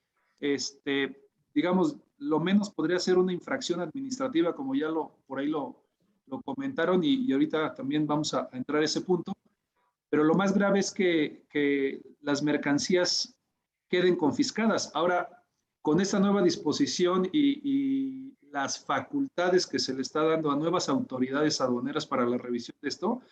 Digamos, lo menos podría ser una infracción administrativa, como ya por ahí lo comentaron, y ahorita también vamos a entrar a ese punto, pero lo más grave es que las mercancías queden confiscadas. Ahora, con esta nueva disposición y las facultades que se le está dando a nuevas autoridades aduaneras para la revisión de esto,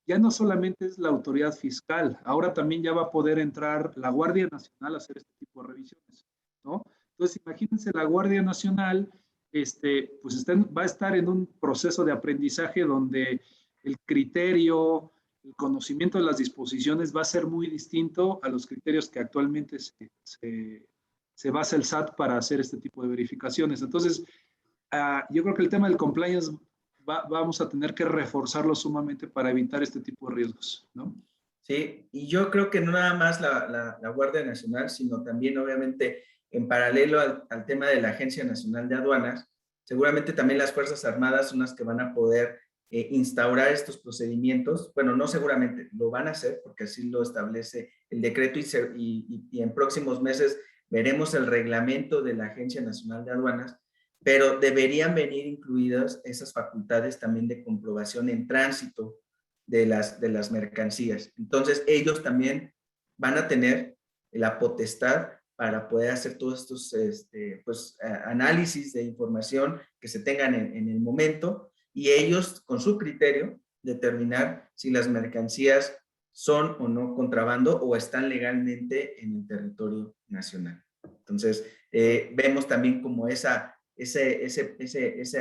ya no solamente es la autoridad fiscal, ahora también ya va a poder entrar la Guardia Nacional a hacer este tipo de revisiones, ¿no? Entonces, imagínense la Guardia Nacional, pues va a estar en un proceso de aprendizaje donde el criterio, el conocimiento de las disposiciones va a ser muy distinto a los criterios que actualmente se basa el SAT para hacer este tipo de verificaciones. Entonces, yo creo que el tema del compliance vamos a tener que reforzarlo sumamente para evitar este tipo de riesgos, ¿no? Sí, y yo creo que no nada más la Guardia Nacional, sino también obviamente en paralelo al tema de la Agencia Nacional de Aduanas, seguramente también las Fuerzas Armadas son las que van a poder instaurar estos procedimientos. Bueno, no seguramente, lo van a hacer porque así lo establece el decreto y en próximos meses veremos el reglamento de la Agencia Nacional de Aduanas, pero deberían venir incluidas esas facultades también de comprobación en tránsito de las mercancías. Entonces, ellos también van a tener la potestad para poder hacer todos estos análisis de información que se tengan en el momento y ellos, con su criterio, determinar si las mercancías son o no contrabando o están legalmente en el territorio nacional. Entonces, vemos también como esa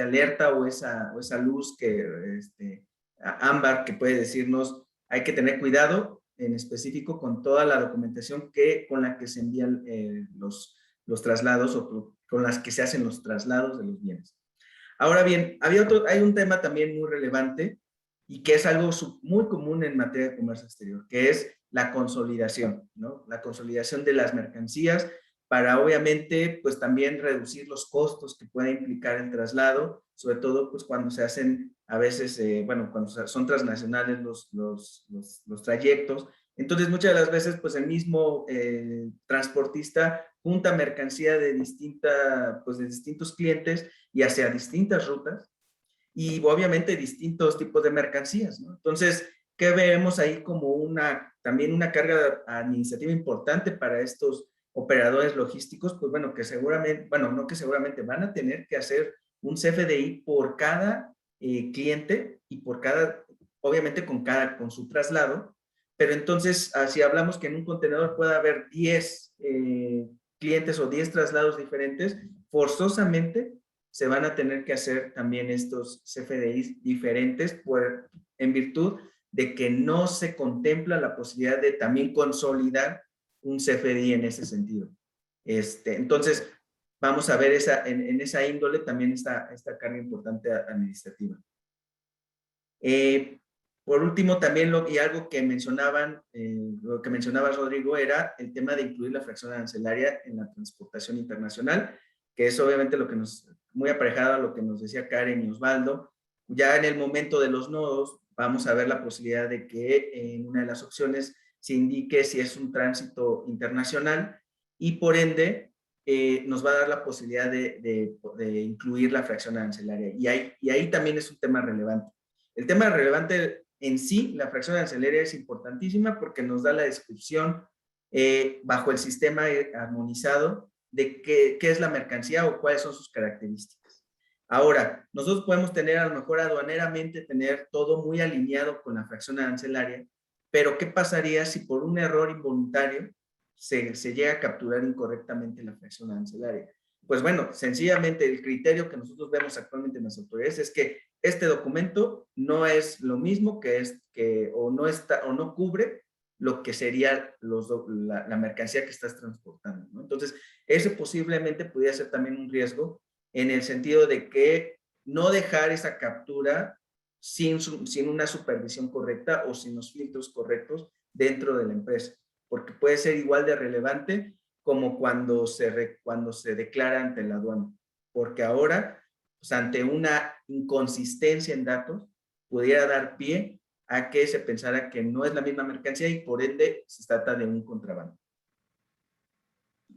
alerta o esa luz que ámbar que puede decirnos hay que tener cuidado en específico con toda la documentación con la que se envían los traslados o con las que se hacen los traslados de los bienes. Ahora bien, hay un tema también muy relevante y que es algo muy común en materia de comercio exterior, que es la consolidación, ¿no? La consolidación de las mercancías para obviamente pues también reducir los costos que puede implicar el traslado, sobre todo pues cuando se hacen a veces, cuando son transnacionales los trayectos. Entonces muchas de las veces pues el mismo transportista junta mercancía de distintos clientes y hacia distintas rutas y obviamente distintos tipos de mercancías, ¿no? Entonces, ¿qué vemos ahí como también una carga administrativa importante para estos operadores logísticos? Pues bueno, no que seguramente van a tener que hacer un CFDI por cada cliente y obviamente con su traslado, pero entonces, si hablamos que en un contenedor puede haber 10 clientes o 10 traslados diferentes, forzosamente se van a tener que hacer también estos CFDIs diferentes en virtud de que no se contempla la posibilidad de también consolidar un CFDI en ese sentido. Entonces, vamos a ver en esa índole también esta carga importante administrativa. Por último, también algo que lo que mencionaba Rodrigo era el tema de incluir la fracción arancelaria en la transportación internacional, que es obviamente muy aparejado a lo que nos decía Karen y Osvaldo. Ya en el momento de los nodos, vamos a ver la posibilidad de que en una de las opciones se indique si es un tránsito internacional y por ende nos va a dar la posibilidad de incluir la fracción arancelaria. Y ahí también es un tema relevante. El tema relevante en sí, la fracción arancelaria es importantísima porque nos da la descripción bajo el sistema armonizado de qué es la mercancía o cuáles son sus características. Ahora, nosotros podemos tener a lo mejor aduaneramente tener todo muy alineado con la fracción arancelaria, pero ¿qué pasaría si por un error involuntario se llega a capturar incorrectamente la fracción arancelaria? Pues bueno, sencillamente el criterio que nosotros vemos actualmente en las autoridades es que este documento no es lo mismo o no cubre lo que sería la mercancía que estás transportando, ¿no? Entonces, ese posiblemente pudiera ser también un riesgo en el sentido de que no dejar esa captura sin una supervisión correcta o sin los filtros correctos dentro de la empresa, porque puede ser igual de relevante como cuando se declara ante la aduana, porque ahora, pues ante una inconsistencia en datos, pudiera dar pie a que se pensara que no es la misma mercancía y por ende se trata de un contrabando.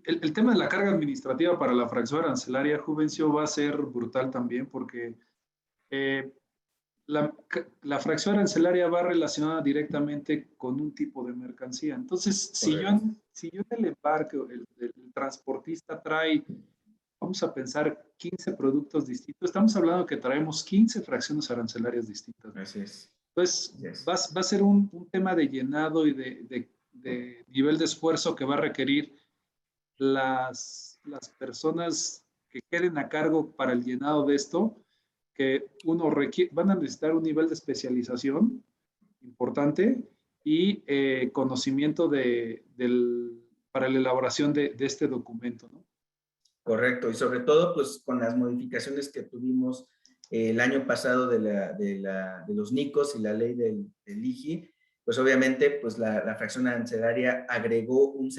El tema de la carga administrativa para la fracción arancelaria, Juvencio, va a ser brutal también porque la fracción arancelaria va relacionada directamente con un tipo de mercancía. Entonces, si yo en el embarque, el transportista trae, vamos a pensar 15 productos distintos, estamos hablando que traemos 15 fracciones arancelarias distintas. Así es. Entonces, Así es. va a ser un tema de llenado y de nivel de esfuerzo que va a requerir las personas que queden a cargo para el llenado de esto, que van a necesitar un nivel de especialización importante y conocimiento para la elaboración de este documento, ¿no? Correcto, y sobre todo pues con las modificaciones que tuvimos el año pasado de los NICOS y la ley del IGI, pues obviamente pues la fracción arancelaria agregó un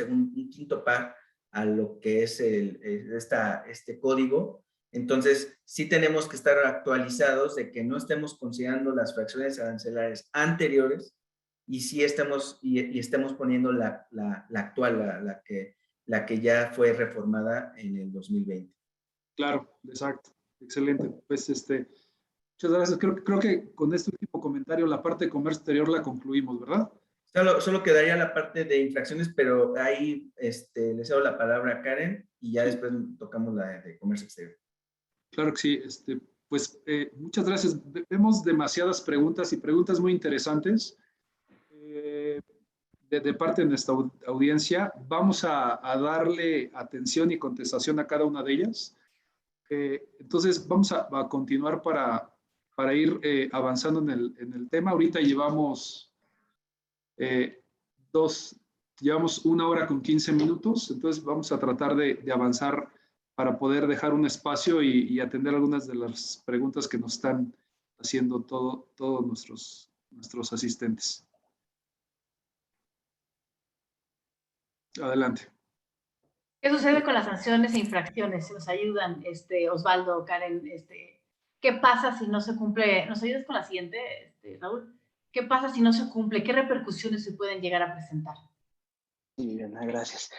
quinto par a lo que es este código. Entonces sí tenemos que estar actualizados de que no estemos considerando las fracciones arancelarias anteriores y sí estemos poniendo la actual, la que ya fue reformada en el 2020. Claro, exacto. Excelente. Pues muchas gracias. Creo que con este último comentario la parte de comercio exterior la concluimos, ¿verdad? Solo quedaría la parte de infracciones, pero ahí le cedo la palabra a Karen y ya después tocamos la de comercio exterior. Claro que sí. Pues muchas gracias. Vemos demasiadas preguntas y preguntas muy interesantes de parte de nuestra audiencia. Vamos a darle atención y contestación a cada una de ellas. Entonces vamos a continuar para ir avanzando en el tema. Ahorita llevamos llevamos 1 hora con 15 minutos, entonces vamos a tratar de avanzar para poder dejar un espacio y atender algunas de las preguntas que nos están haciendo todos nuestros asistentes. Adelante. ¿Qué sucede con las sanciones e infracciones? Si nos ayudan, Osvaldo, Karen, ¿qué pasa si no se cumple? ¿Nos ayudas con la siguiente, Raúl? ¿Qué pasa si no se cumple? ¿Qué repercusiones se pueden llegar a presentar? Sí, bien, gracias.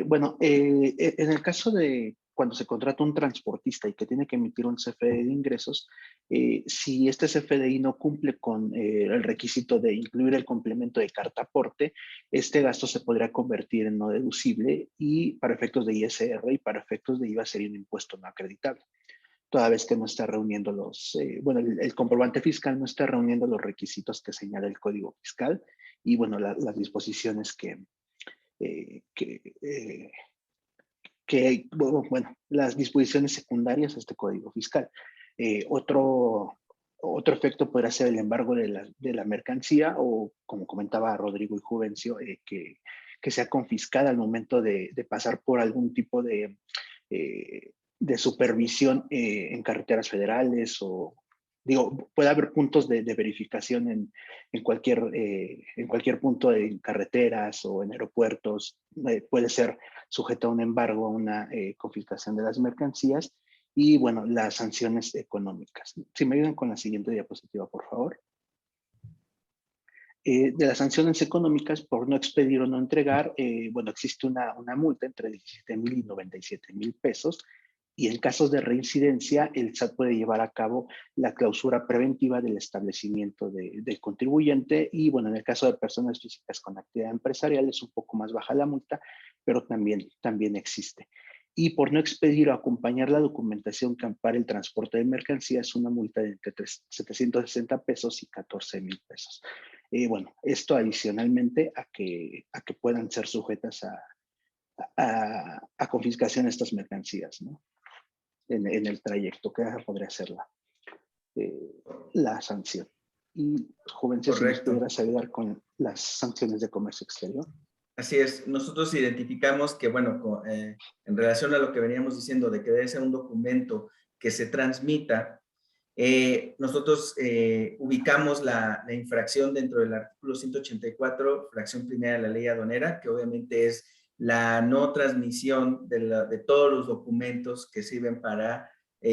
Bueno, en el caso de cuando se contrata un transportista y que tiene que emitir un CFDI de ingresos, si este CFDI no cumple con el requisito de incluir el complemento de carta aporte, este gasto se podría convertir en no deducible y para efectos de ISR y para efectos de IVA sería un impuesto no acreditable, toda vez que no está reuniendo el comprobante fiscal no está reuniendo los requisitos que señala el Código Fiscal y, bueno, las disposiciones las disposiciones secundarias a este Código Fiscal. Otro efecto podría ser el embargo de la mercancía o, como comentaba Rodrigo y Juvencio, que sea confiscada al momento de pasar por algún tipo de supervisión en carreteras federales o, puede haber puntos de verificación en cualquier punto en carreteras o en aeropuertos. Puede ser sujeto a un embargo, a una confiscación de las mercancías y, bueno, las sanciones económicas. Si me ayudan con la siguiente diapositiva, por favor. De las sanciones económicas por no expedir o no entregar, existe una multa entre 17,000 y 97,000 pesos. Y en casos de reincidencia, el SAT puede llevar a cabo la clausura preventiva del establecimiento del contribuyente. Y, bueno, en el caso de personas físicas con actividad empresarial es un poco más baja la multa, pero también existe. Y por no expedir o acompañar la documentación que ampare el transporte de mercancías, una multa de entre 760 pesos y 14,000 pesos. Esto adicionalmente a que puedan ser sujetas a confiscación estas mercancías, ¿no? En el trayecto, que podría ser la sanción. Y, Juvencio, si nos pudieras ayudar con las sanciones de comercio exterior. Así es, nosotros identificamos que, bueno, en relación a lo que veníamos diciendo de que debe ser un documento que se transmita, nosotros ubicamos la infracción dentro del artículo 184, fracción primera de la ley aduanera, que obviamente es la no transmisión de todos los documentos que sirven para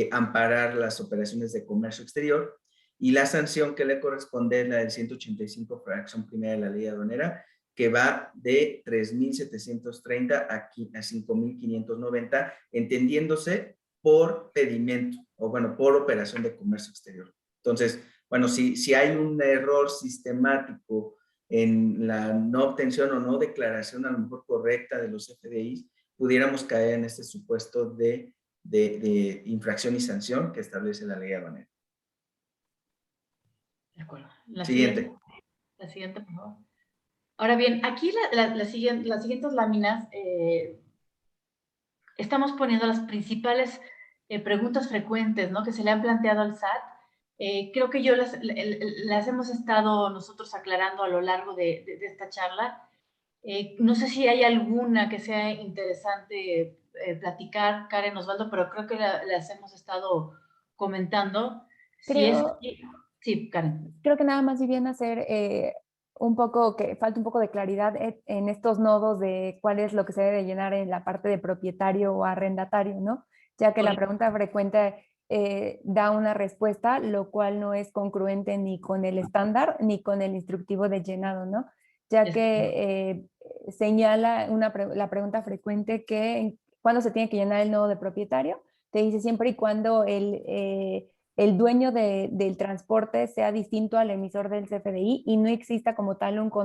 amparar las operaciones de comercio exterior, y la sanción que le corresponde es la del 185, fracción primera de la ley aduanera, que va de 3,730 a 5,590, entendiéndose por pedimento o, bueno, por operación de comercio exterior. Entonces, bueno, si hay un error sistemático en la no obtención o no declaración a lo mejor correcta de los FDIs, pudiéramos caer en este supuesto de infracción y sanción que establece la ley aduanera. De acuerdo. Siguiente. La siguiente, por favor. Ahora bien, aquí las siguientes láminas estamos poniendo las principales preguntas frecuentes, ¿no?, que se le han planteado al SAT. Creo que las hemos estado nosotros aclarando a lo largo de esta charla. No sé si hay alguna que sea interesante platicar, Karen, Osvaldo, pero creo que las hemos estado comentando. Sí, Karen. Creo que nada más, Viviana, hacer un poco, que falta un poco de claridad en estos nodos de cuál es lo que se debe llenar en la parte de propietario o arrendatario, ¿no? Ya que la pregunta frecuente da una respuesta, lo cual no es congruente ni con el estándar ni con el instructivo de llenado, ¿no? Ya que señala la pregunta frecuente que cuando se tiene que llenar el nodo de propietario, te dice siempre y cuando el dueño del transporte sea distinto al emisor del CFDI y no exista como tal un contrato